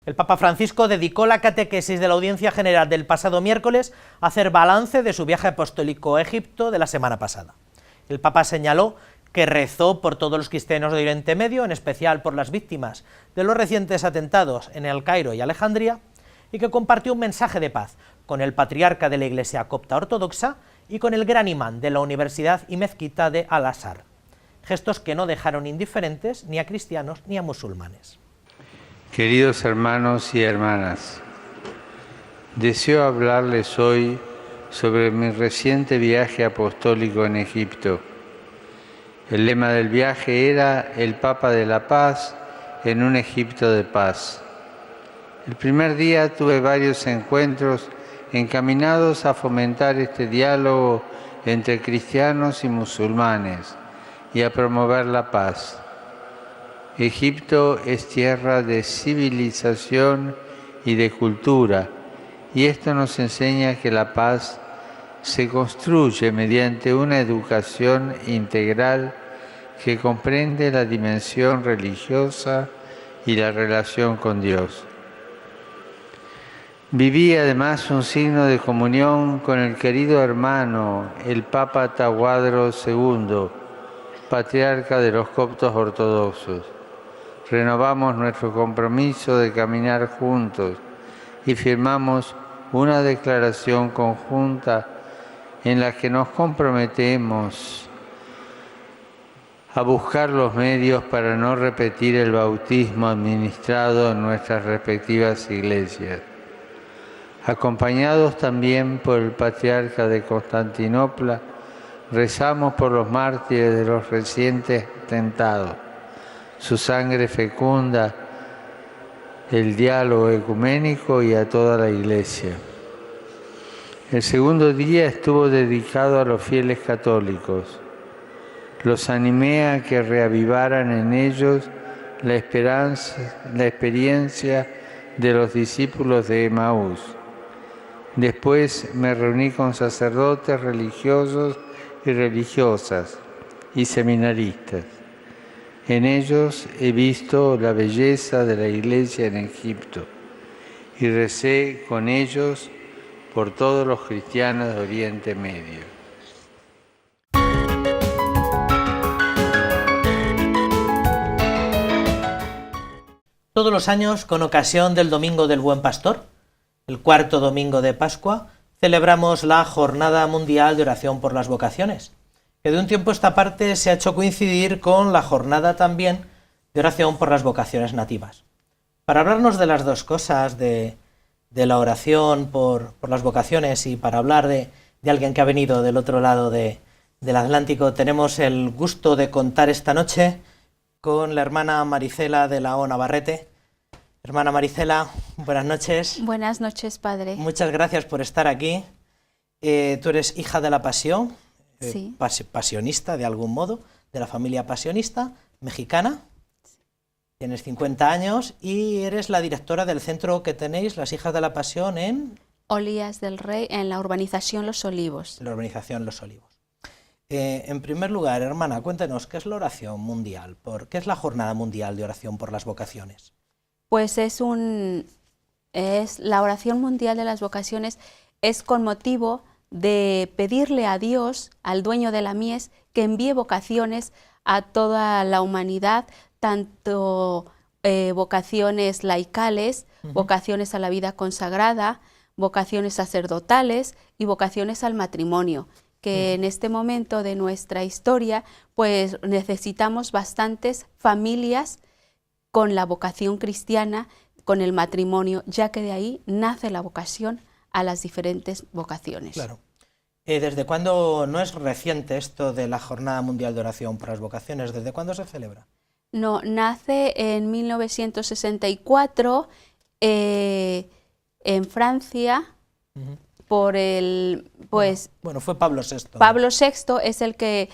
Speaker 1: El Papa Francisco dedicó la catequesis de la Audiencia General del pasado miércoles a hacer balance de su viaje apostólico a Egipto de la semana pasada. El Papa señaló que rezó por todos los cristianos de Oriente Medio, en especial por las víctimas de los recientes atentados en El Cairo y Alejandría, y que compartió un mensaje de paz con el patriarca de la Iglesia copta ortodoxa y con el gran imán de la Universidad y Mezquita de Al-Azhar, gestos que no dejaron indiferentes ni a cristianos ni a musulmanes.
Speaker 12: Queridos hermanos y hermanas, deseo hablarles hoy sobre mi reciente viaje apostólico en Egipto. El lema del viaje era el Papa de la Paz en un Egipto de paz. El primer día tuve varios encuentros encaminados a fomentar este diálogo entre cristianos y musulmanes y a promover la paz. Egipto es tierra de civilización y de cultura, y esto nos enseña que la paz se construye mediante una educación integral que comprende la dimensión religiosa y la relación con Dios. Viví además un signo de comunión con el querido hermano, el Papa Tawadros II, patriarca de los coptos ortodoxos. Renovamos nuestro compromiso de caminar juntos y firmamos una declaración conjunta en la que nos comprometemos a buscar los medios para no repetir el bautismo administrado en nuestras respectivas iglesias. Acompañados también por el patriarca de Constantinopla, rezamos por los mártires de los recientes atentados. Su sangre fecunda el diálogo ecuménico y a toda la Iglesia. El segundo día estuvo dedicado a los fieles católicos. Los animé a que reavivaran en ellos la experiencia de los discípulos de Emaús. Después me reuní con sacerdotes religiosos y religiosas y seminaristas. En ellos he visto la belleza de la Iglesia en Egipto y recé con ellos por todos los cristianos de Oriente Medio.
Speaker 1: Todos los años, con ocasión del Domingo del Buen Pastor, el cuarto domingo de Pascua, celebramos la Jornada Mundial de Oración por las Vocaciones, que de un tiempo a esta parte se ha hecho coincidir con la jornada también de oración por las vocaciones nativas. Para hablarnos de las dos cosas, de la oración por las vocaciones y para hablar de alguien que ha venido del otro lado del Atlántico, tenemos el gusto de contar esta noche con la hermana Maricela de la O Navarrete. Hermana Maricela, buenas noches.
Speaker 13: Buenas noches, padre.
Speaker 1: Muchas gracias por estar aquí. Tú eres hija de la Pasión,
Speaker 13: sí.
Speaker 1: Pasionista de algún modo, de la familia pasionista mexicana. Sí. Tienes 50 años y eres la directora del centro que tenéis, las Hijas de la Pasión, en
Speaker 13: Olías del Rey, en la urbanización Los Olivos.
Speaker 1: La urbanización Los Olivos. En primer lugar, hermana, cuéntenos, ¿qué es la oración mundial? ¿Qué es la Jornada Mundial de Oración por las Vocaciones?
Speaker 13: Pues la oración mundial de las vocaciones es con motivo de pedirle a Dios, al dueño de la mies, que envíe vocaciones a toda la humanidad, tanto vocaciones laicales, vocaciones a la vida consagrada, vocaciones sacerdotales y vocaciones al matrimonio, que en este momento de nuestra historia pues necesitamos bastantes familias con la vocación cristiana, con el matrimonio, ya que de ahí nace la vocación a las diferentes vocaciones.
Speaker 1: Claro. ¿Desde cuándo, no es reciente esto de la Jornada Mundial de Oración por las Vocaciones, desde cuándo se celebra?
Speaker 13: No, nace en 1964 en Francia, por el, pues...
Speaker 1: Bueno, fue Pablo VI.
Speaker 13: Pablo VI es el que,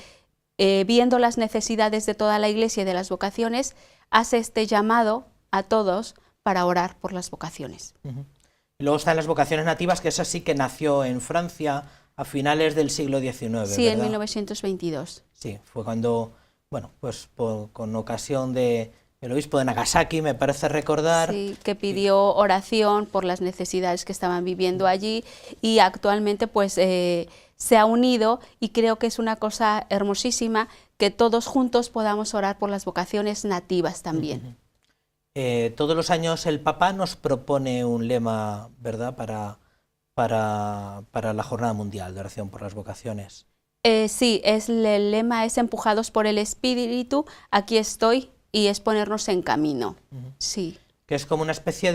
Speaker 13: viendo las necesidades de toda la Iglesia y de las vocaciones, hace este llamado a todos para orar por las vocaciones.
Speaker 1: Y luego están las vocaciones nativas, que esa sí que nació en Francia a finales del siglo XIX,
Speaker 13: Sí,
Speaker 1: ¿verdad?
Speaker 13: en 1922.
Speaker 1: Sí, fue cuando, bueno, pues con ocasión del obispo de Nagasaki, me parece recordar.
Speaker 13: Sí, que pidió oración por las necesidades que estaban viviendo allí, y actualmente pues se ha unido, y creo que es una cosa hermosísima que todos juntos podamos orar por las vocaciones nativas también.
Speaker 1: Todos los años el Papa nos propone un lema, ¿verdad?, para la Jornada Mundial de Oración por las Vocaciones.
Speaker 13: Sí, el lema es empujados por el Espíritu, aquí estoy, y es ponernos en camino. Sí.
Speaker 1: Que es como una especie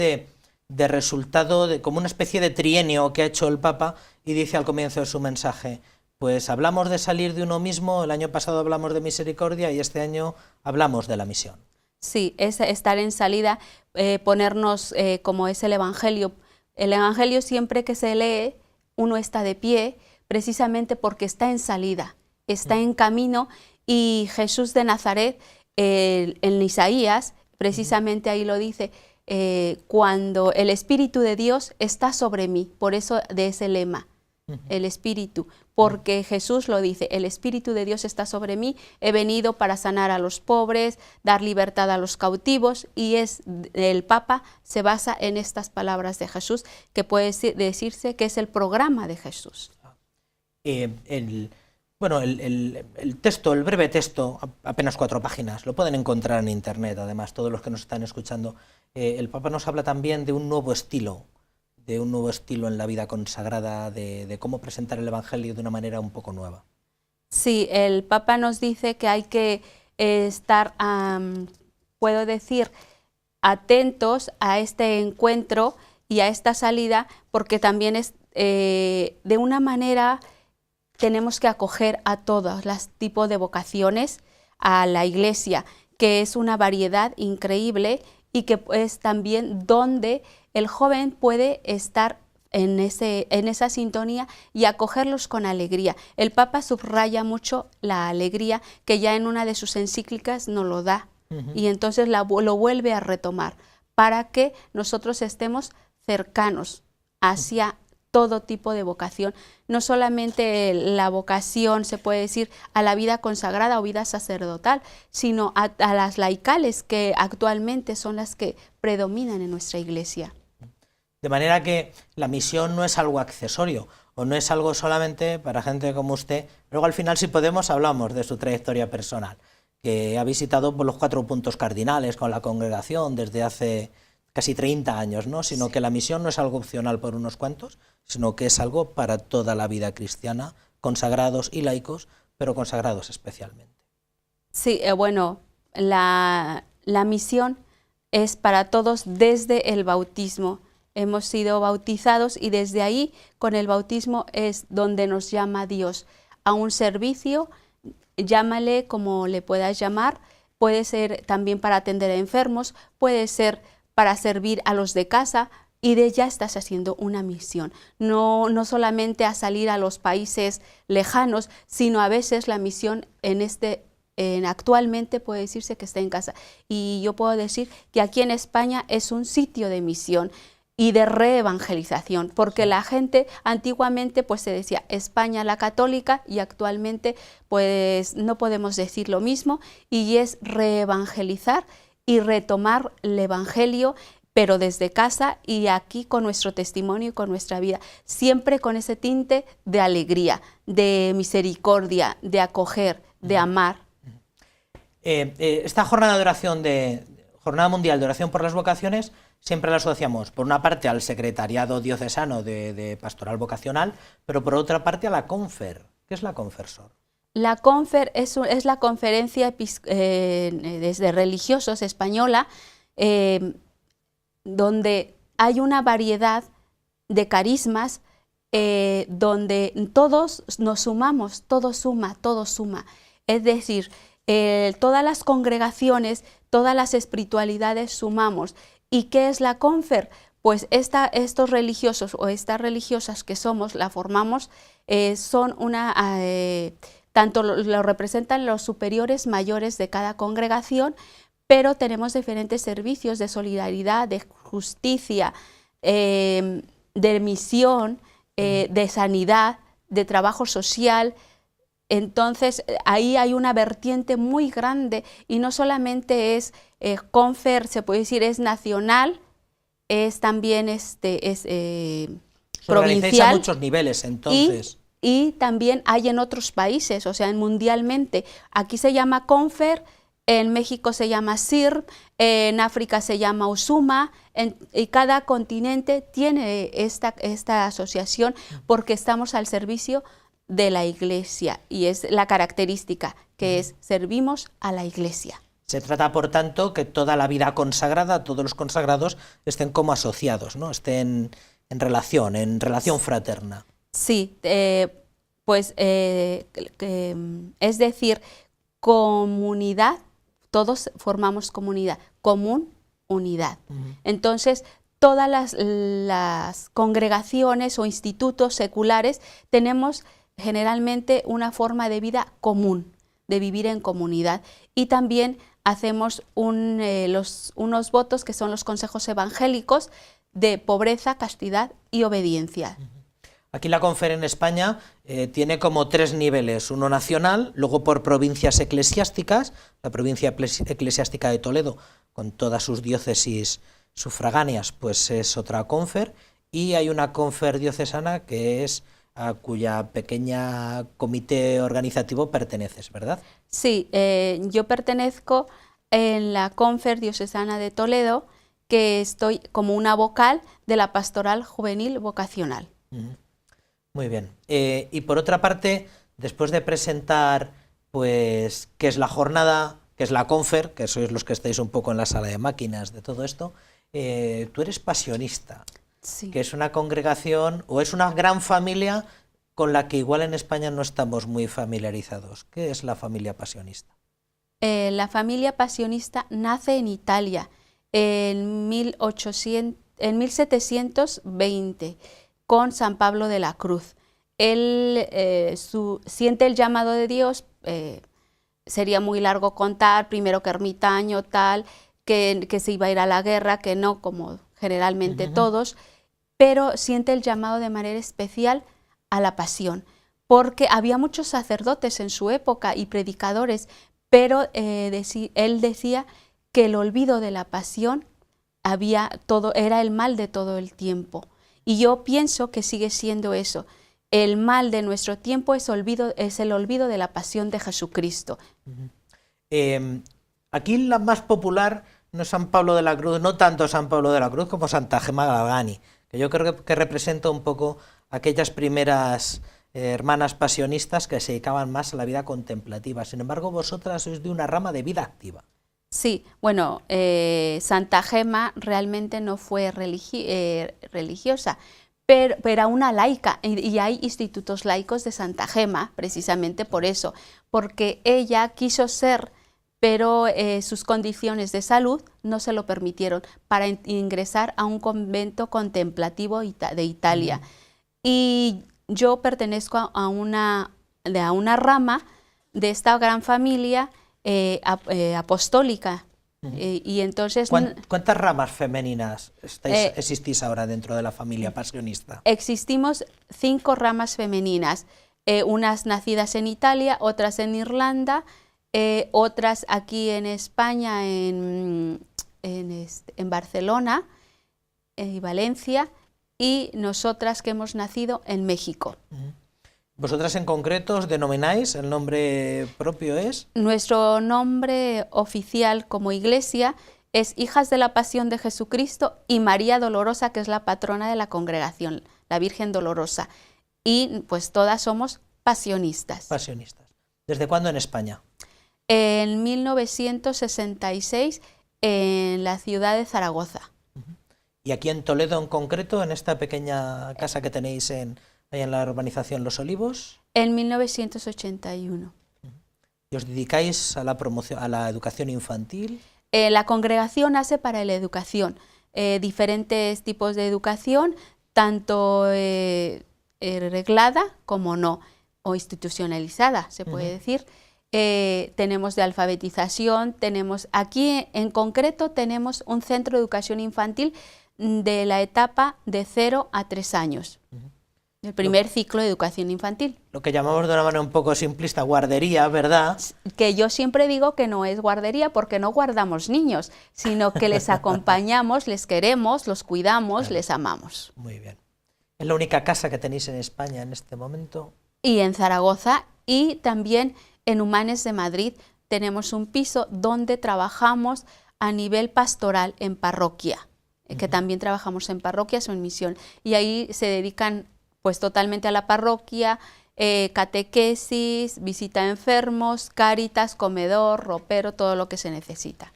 Speaker 1: de resultado, como una especie de trienio que ha hecho el Papa, y dice al comienzo de su mensaje, pues hablamos de salir de uno mismo, el año pasado hablamos de misericordia y este año hablamos de la misión.
Speaker 13: Sí, es estar en salida, ponernos como es el Evangelio. El Evangelio siempre que se lee, uno está de pie, precisamente porque está en salida, está en camino, y Jesús de Nazaret, en Isaías, precisamente ahí lo dice, cuando el Espíritu de Dios está sobre mí, por eso de ese lema, el Espíritu, porque Jesús lo dice, el Espíritu de Dios está sobre mí, he venido para sanar a los pobres, dar libertad a los cautivos, y el Papa se basa en estas palabras de Jesús, que puede decirse que es el programa de Jesús.
Speaker 1: El texto, el breve texto, apenas 4 páginas, lo pueden encontrar en internet, además, todos los que nos están escuchando. El Papa nos habla también de un nuevo estilo en la vida consagrada, de cómo presentar el Evangelio de una manera un poco nueva.
Speaker 13: Sí, el Papa nos dice que hay que estar, puedo decir, atentos a este encuentro y a esta salida, porque también es de una manera tenemos que acoger a todos los tipos de vocaciones a la Iglesia, que es una variedad increíble, y que es también donde el joven puede estar en esa sintonía y acogerlos con alegría. El Papa subraya mucho la alegría, que ya en una de sus encíclicas nos lo da, y entonces lo vuelve a retomar, para que nosotros estemos cercanos hacia todo tipo de vocación, no solamente la vocación, se puede decir, a la vida consagrada o vida sacerdotal, sino a las laicales, que actualmente son las que predominan en nuestra Iglesia.
Speaker 1: De manera que la misión no es algo accesorio, o no es algo solamente para gente como usted. Luego al final, si podemos, hablamos de su trayectoria personal, que ha visitado por los 4 puntos cardinales con la congregación desde hace casi 30 años, ¿no? Sino que la misión no es algo opcional por unos cuantos, sino que es algo para toda la vida cristiana, consagrados y laicos, pero consagrados especialmente.
Speaker 13: Sí, bueno, la misión es para todos desde el bautismo. Hemos sido bautizados, y desde ahí, con el bautismo, es donde nos llama Dios a un servicio, llámale como le puedas llamar, puede ser también para atender a enfermos, puede ser para servir a los de casa, y ya estás haciendo una misión. No solamente a salir a los países lejanos, sino a veces la misión actualmente puede decirse que está en casa. Y yo puedo decir que aquí en España es un sitio de misión y de reevangelización, porque la gente antiguamente pues se decía España la católica, y actualmente pues no podemos decir lo mismo, y es reevangelizar y retomar el Evangelio, pero desde casa y aquí con nuestro testimonio y con nuestra vida, siempre con ese tinte de alegría, de misericordia, de acoger, de amar.
Speaker 1: Esta jornada de oración, Jornada Mundial de Oración por las Vocaciones, siempre la asociamos, por una parte, al Secretariado Diocesano de Pastoral Vocacional, pero por otra parte a la Confer. ¿Qué es la Confer, Sor?
Speaker 13: La Confer es la conferencia de religiosos española, donde hay una variedad de carismas, donde todos nos sumamos, todo suma. Es decir, todas las congregaciones, todas las espiritualidades sumamos. ¿Y qué es la Confer? Pues estos religiosos o estas religiosas que somos, la formamos, son tanto lo representan los superiores mayores de cada congregación, pero tenemos diferentes servicios de solidaridad, de justicia, de misión, de sanidad, de trabajo social. Entonces, ahí hay una vertiente muy grande y no solamente es Confer, se puede decir, es nacional, es también provincial.
Speaker 1: A muchos niveles, entonces.
Speaker 13: Y también hay en otros países, o sea, mundialmente. Aquí se llama Confer, en México se llama CIRM, en África se llama USUMA, y cada continente tiene esta asociación porque estamos al servicio de la Iglesia, y es la característica, que es servimos a la Iglesia.
Speaker 1: Se trata, por tanto, que toda la vida consagrada, todos los consagrados estén como asociados, ¿no? Estén en relación fraterna.
Speaker 13: Sí, es decir, comunidad, todos formamos comunidad, unidad. Entonces, todas las congregaciones o institutos seculares tenemos generalmente una forma de vida común, de vivir en comunidad, y también hacemos unos votos que son los consejos evangélicos de pobreza, castidad y obediencia.
Speaker 1: Aquí la Confer en España tiene como 3 niveles, uno nacional, luego por provincias eclesiásticas, la provincia eclesiástica de Toledo, con todas sus diócesis sufragáneas, pues es otra Confer, y hay una Confer diocesana que es a cuya pequeña comité organizativo perteneces, ¿verdad?
Speaker 13: Sí, yo pertenezco en la Confer diocesana de Toledo, que estoy como una vocal de la Pastoral Juvenil Vocacional.
Speaker 1: Muy bien. Y por otra parte, después de presentar pues qué es la jornada, qué es la Confer, que sois los que estáis un poco en la sala de máquinas de todo esto, tú eres pasionista,
Speaker 13: sí,
Speaker 1: que es una congregación o es una gran familia con la que igual en España no estamos muy familiarizados. ¿Qué es la familia pasionista?
Speaker 13: La familia pasionista nace en Italia en 1720 con San Pablo de la Cruz. Él siente el llamado de Dios, sería muy largo contar, primero que ermitaño, tal, que se iba a ir a la guerra, que no como generalmente todos, pero siente el llamado de manera especial a la pasión, porque había muchos sacerdotes en su época y predicadores, pero él decía que el olvido de la pasión era el mal de todo el tiempo. Y yo pienso que sigue siendo eso. El mal de nuestro tiempo es el olvido de la pasión de Jesucristo.
Speaker 1: Aquí la más popular no es San Pablo de la Cruz, no tanto San Pablo de la Cruz como Santa Gema Galgani, que yo creo que representa un poco aquellas primeras hermanas pasionistas que se dedicaban más a la vida contemplativa. Sin embargo, vosotras sois de una rama de vida activa.
Speaker 13: Sí, bueno, Santa Gema realmente no fue religiosa, pero era una laica, y hay institutos laicos de Santa Gema precisamente por eso, porque ella quiso ser, pero sus condiciones de salud no se lo permitieron para ingresar a un convento contemplativo de Italia. Y yo pertenezco a una rama de esta gran familia apostólica. Y entonces,
Speaker 1: ¿cuántas ramas femeninas existís ahora dentro de la familia pasionista?
Speaker 13: Existimos 5 ramas femeninas, unas nacidas en Italia, otras en Irlanda, otras aquí en España, en Barcelona y Valencia, y nosotras que hemos nacido en México.
Speaker 1: ¿Vosotras en concreto os denomináis? ¿El nombre propio es?
Speaker 13: Nuestro nombre oficial como iglesia es Hijas de la Pasión de Jesucristo y María Dolorosa, que es la patrona de la congregación, la Virgen Dolorosa. Y pues todas somos pasionistas.
Speaker 1: Pasionistas. ¿Desde cuándo en España?
Speaker 13: En 1966 en la ciudad de Zaragoza.
Speaker 1: ¿Y aquí en Toledo en concreto, en esta pequeña casa que tenéis ahí en la urbanización Los Olivos?
Speaker 13: En 1981.
Speaker 1: ¿Y os dedicáis a la promoción, a la educación infantil?
Speaker 13: La congregación hace para la educación diferentes tipos de educación, tanto reglada como no, o institucionalizada, se puede decir. tenemos de alfabetización, aquí en concreto tenemos un centro de educación infantil de la etapa de 0 a 3 años. El primer ciclo de educación infantil.
Speaker 1: Lo que llamamos de una manera un poco simplista guardería, ¿verdad?
Speaker 13: Que yo siempre digo que no es guardería porque no guardamos niños, sino que les acompañamos, les queremos, los cuidamos, les amamos.
Speaker 1: Muy bien. ¿Es la única casa que tenéis en España en este momento?
Speaker 13: Y en Zaragoza y también en Humanes de Madrid tenemos un piso donde trabajamos a nivel pastoral en parroquia, que también trabajamos en parroquias o en misión. Y ahí se dedican pues totalmente a la parroquia, catequesis, visita a enfermos, cáritas, comedor, ropero, todo lo que se necesita.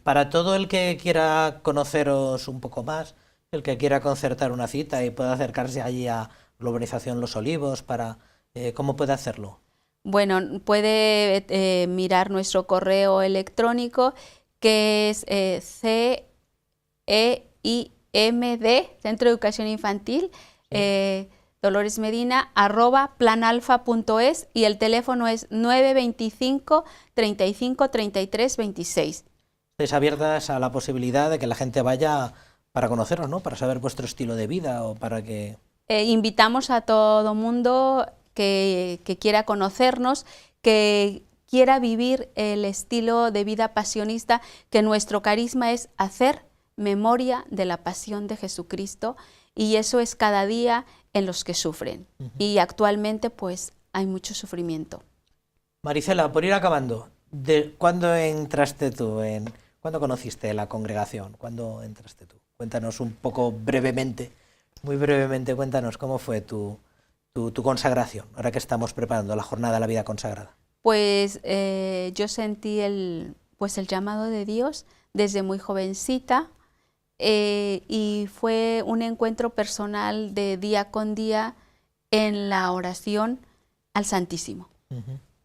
Speaker 1: Para todo el que quiera conoceros un poco más, el que quiera concertar una cita y pueda acercarse allí a la urbanización Los Olivos, ¿cómo puede hacerlo?
Speaker 13: Bueno, puede mirar nuestro correo electrónico, que es CEIMD, Centro de Educación Infantil, Dolores Medina, @planalfa.es, y el teléfono es 925 35 33 26.
Speaker 1: Estáis abiertas a la posibilidad de que la gente vaya para conoceros, ¿no? Para saber vuestro estilo de vida o para que...
Speaker 13: Invitamos a todo mundo que quiera conocernos, que quiera vivir el estilo de vida pasionista, que nuestro carisma es hacer memoria de la pasión de Jesucristo, y eso es cada día en los que sufren. Y actualmente pues hay mucho sufrimiento.
Speaker 1: Maricela, por ir acabando, ¿cuándo entraste tú? ¿Cuándo conociste la congregación? ¿Cuándo entraste tú? Cuéntanos un poco brevemente, muy brevemente, cuéntanos cómo fue tu consagración, ahora que estamos preparando la jornada de la vida consagrada.
Speaker 13: Pues yo sentí el llamado de Dios desde muy jovencita, y fue un encuentro personal de día con día en la oración al Santísimo.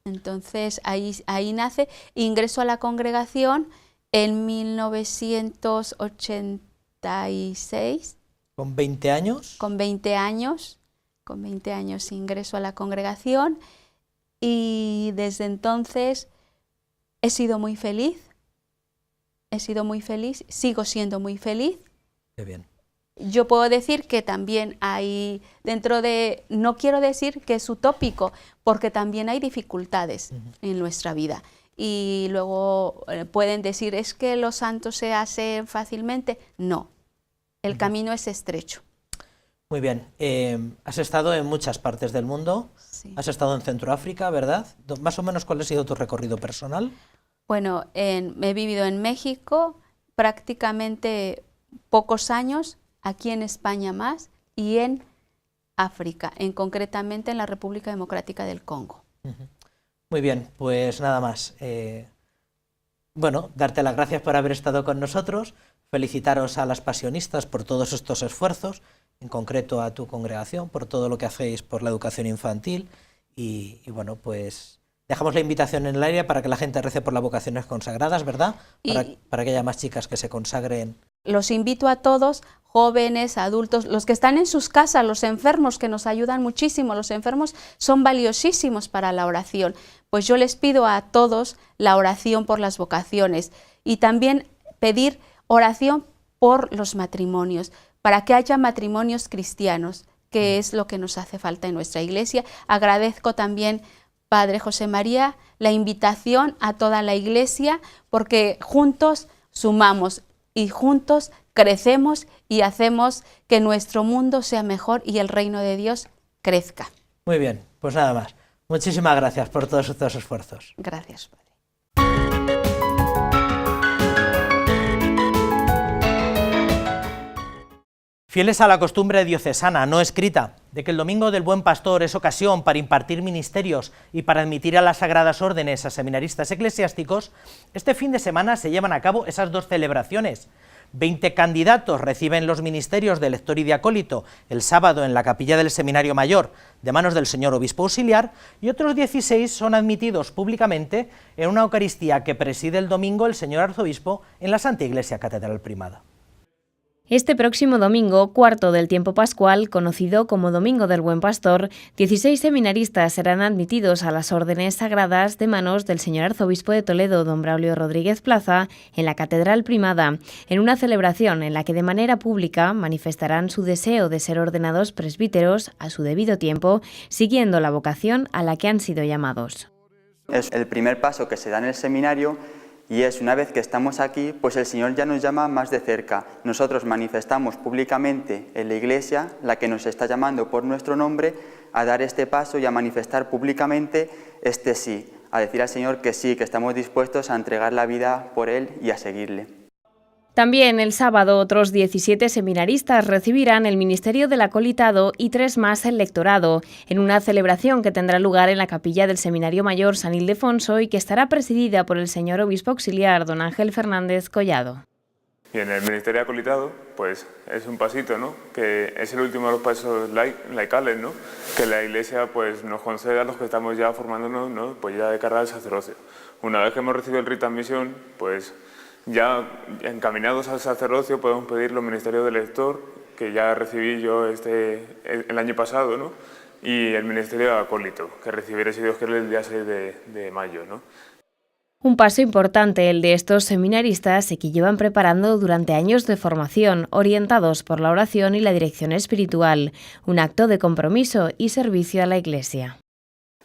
Speaker 13: Entonces ahí nace, ingreso a la congregación en 1986.
Speaker 1: ¿Con 20 años?
Speaker 13: Con 20 años ingreso a la congregación, y desde entonces he sido muy feliz, sigo siendo muy feliz.
Speaker 1: Qué bien.
Speaker 13: Yo puedo decir que también hay dentro de, no quiero decir que es utópico, porque también hay dificultades en nuestra vida. Y luego pueden decir, ¿es que los santos se hacen fácilmente? No, el camino es estrecho.
Speaker 1: Muy bien. Has estado en muchas partes del mundo. Sí. Has estado en Centroáfrica, ¿verdad? Más o menos, ¿cuál ha sido tu recorrido personal?
Speaker 13: Bueno, he vivido en México prácticamente pocos años, aquí en España más, y en África, concretamente en la República Democrática del Congo.
Speaker 1: Muy bien, pues nada más. Bueno, darte las gracias por haber estado con nosotros, felicitaros a las pasionistas por todos estos esfuerzos, en concreto a tu congregación, por todo lo que hacéis por la educación infantil, y bueno, pues dejamos la invitación en el aire para que la gente rece por las vocaciones consagradas, ¿verdad? Para que haya más chicas que se consagren.
Speaker 13: Los invito a todos, jóvenes, adultos, los que están en sus casas, los enfermos, que nos ayudan muchísimo. Los enfermos son valiosísimos para la oración. Pues yo les pido a todos la oración por las vocaciones, y también pedir oración por los matrimonios, para que haya matrimonios cristianos, que es lo que nos hace falta en nuestra iglesia. Agradezco también, Padre José María, la invitación a toda la iglesia, porque juntos sumamos y juntos crecemos y hacemos que nuestro mundo sea mejor y el reino de Dios crezca.
Speaker 1: Muy bien, pues nada más. Muchísimas gracias por todos estos esfuerzos.
Speaker 13: Gracias, Padre.
Speaker 1: Fieles a la costumbre diocesana, no escrita, de que el Domingo del Buen Pastor es ocasión para impartir ministerios y para admitir a las sagradas órdenes a seminaristas eclesiásticos, este fin de semana se llevan a cabo esas dos celebraciones. 20 candidatos reciben los ministerios de lector y de acólito el sábado en la capilla del Seminario Mayor, de manos del señor obispo auxiliar, y otros 16 son admitidos públicamente en una Eucaristía que preside el domingo el señor arzobispo en la Santa Iglesia Catedral Primada.
Speaker 4: Este próximo domingo, cuarto del tiempo pascual, conocido como Domingo del Buen Pastor, 16 seminaristas serán admitidos a las órdenes sagradas de manos del señor arzobispo de Toledo, don Braulio Rodríguez Plaza, en la Catedral Primada, en una celebración en la que de manera pública manifestarán su deseo de ser ordenados presbíteros a su debido tiempo, siguiendo la vocación a la que han sido llamados.
Speaker 14: Es el primer paso que se da en el seminario. Y es una vez que estamos aquí, pues el Señor ya nos llama más de cerca. Nosotros manifestamos públicamente en la Iglesia, la que nos está llamando por nuestro nombre, a dar este paso y a manifestar públicamente este sí, a decir al Señor que sí, que estamos dispuestos a entregar la vida por Él y a seguirle.
Speaker 4: También el sábado otros 17 seminaristas recibirán el ministerio del acolitado y 3 más el lectorado, en una celebración que tendrá lugar en la capilla del Seminario Mayor San Ildefonso y que estará presidida por el señor obispo auxiliar don Ángel Fernández Collado.
Speaker 15: Y en el ministerio acolitado, pues es un pasito, ¿no? Que es el último de los pasos laicales, ¿no? Que la Iglesia pues nos concede a los que estamos ya formándonos, ¿no? Pues ya de cara al sacerdocio. Una vez que hemos recibido el rito de admisión, pues ya encaminados al sacerdocio podemos pedir los ministerios de lector, que ya recibí yo el año pasado, ¿no? Y el ministerio de acólito, que recibiré, si Dios quiere, el día 6 de mayo, ¿no?
Speaker 4: Un paso importante el de estos seminaristas y que llevan preparando durante años de formación, orientados por la oración y la dirección espiritual, un acto de compromiso y servicio a la Iglesia.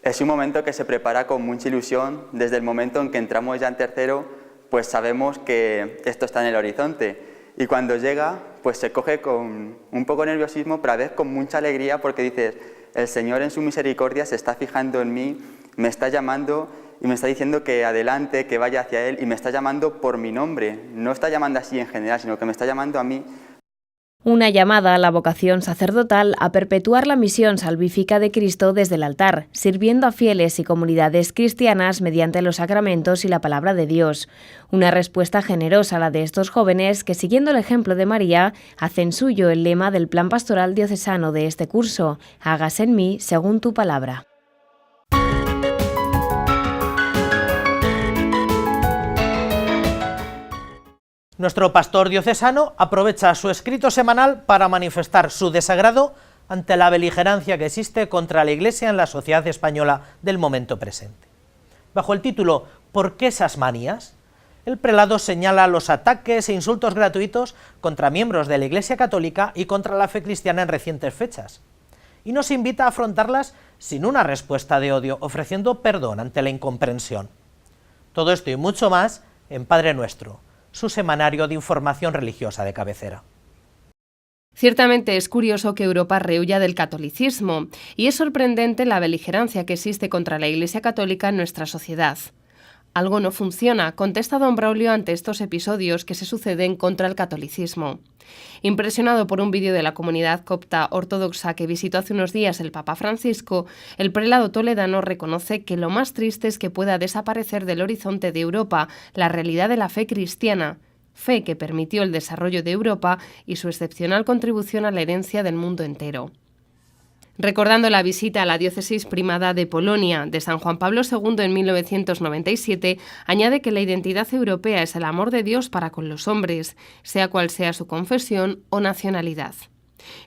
Speaker 14: Es un momento que se prepara con mucha ilusión. Desde el momento en que entramos ya en tercero, pues sabemos que esto está en el horizonte, y cuando llega, pues se coge con un poco de nerviosismo, pero a veces con mucha alegría, porque dices, el Señor en su misericordia se está fijando en mí, me está llamando y me está diciendo que adelante, que vaya hacia Él, y me está llamando por mi nombre, no está llamando así en general, sino que me está llamando a mí.
Speaker 4: Una llamada a la vocación sacerdotal a perpetuar la misión salvífica de Cristo desde el altar, sirviendo a fieles y comunidades cristianas mediante los sacramentos y la palabra de Dios. Una respuesta generosa a la de estos jóvenes que, siguiendo el ejemplo de María, hacen suyo el lema del plan pastoral diocesano de este curso: hágase en mí según tu palabra.
Speaker 1: Nuestro pastor diocesano aprovecha su escrito semanal para manifestar su desagrado ante la beligerancia que existe contra la Iglesia en la sociedad española del momento presente. Bajo el título ¿Por qué esas manías?, el prelado señala los ataques e insultos gratuitos contra miembros de la Iglesia Católica y contra la fe cristiana en recientes fechas, y nos invita a afrontarlas sin una respuesta de odio, ofreciendo perdón ante la incomprensión. Todo esto y mucho más en Padre Nuestro, su semanario de información religiosa de cabecera.
Speaker 4: Ciertamente es curioso que Europa rehuya del catolicismo, y es sorprendente la beligerancia que existe contra la Iglesia Católica en nuestra sociedad. Algo no funciona, contesta don Braulio ante estos episodios que se suceden contra el catolicismo. Impresionado por un vídeo de la comunidad copta ortodoxa que visitó hace unos días el Papa Francisco, el prelado toledano reconoce que lo más triste es que pueda desaparecer del horizonte de Europa la realidad de la fe cristiana, fe que permitió el desarrollo de Europa y su excepcional contribución a la herencia del mundo entero. Recordando la visita a la diócesis primada de Polonia de San Juan Pablo II en 1997, añade que la identidad europea es el amor de Dios para con los hombres, sea cual sea su confesión o nacionalidad.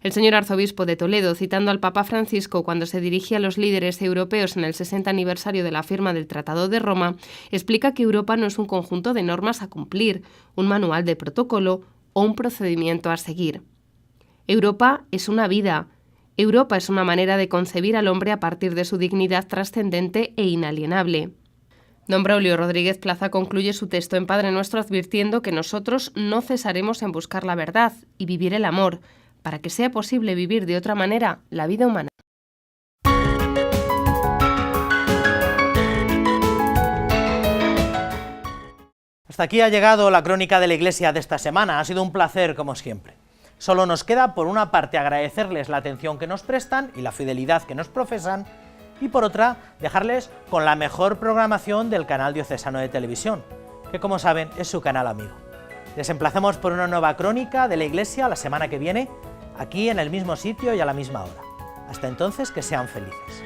Speaker 4: El señor arzobispo de Toledo, citando al Papa Francisco cuando se dirigía a los líderes europeos en el 60 aniversario de la firma del Tratado de Roma, explica que Europa no es un conjunto de normas a cumplir, un manual de protocolo o un procedimiento a seguir. Europa es una vida. Europa es una manera de concebir al hombre a partir de su dignidad trascendente e inalienable. Don Braulio Rodríguez Plaza concluye su texto en Padre Nuestro advirtiendo que nosotros no cesaremos en buscar la verdad y vivir el amor, para que sea posible vivir de otra manera la vida humana.
Speaker 1: Hasta aquí ha llegado la crónica de la Iglesia de esta semana. Ha sido un placer, como siempre. Solo nos queda, por una parte, agradecerles la atención que nos prestan y la fidelidad que nos profesan, y por otra, dejarles con la mejor programación del canal diocesano de televisión, que como saben es su canal amigo. Les emplazamos por una nueva crónica de la Iglesia la semana que viene, aquí en el mismo sitio y a la misma hora. Hasta entonces, que sean felices.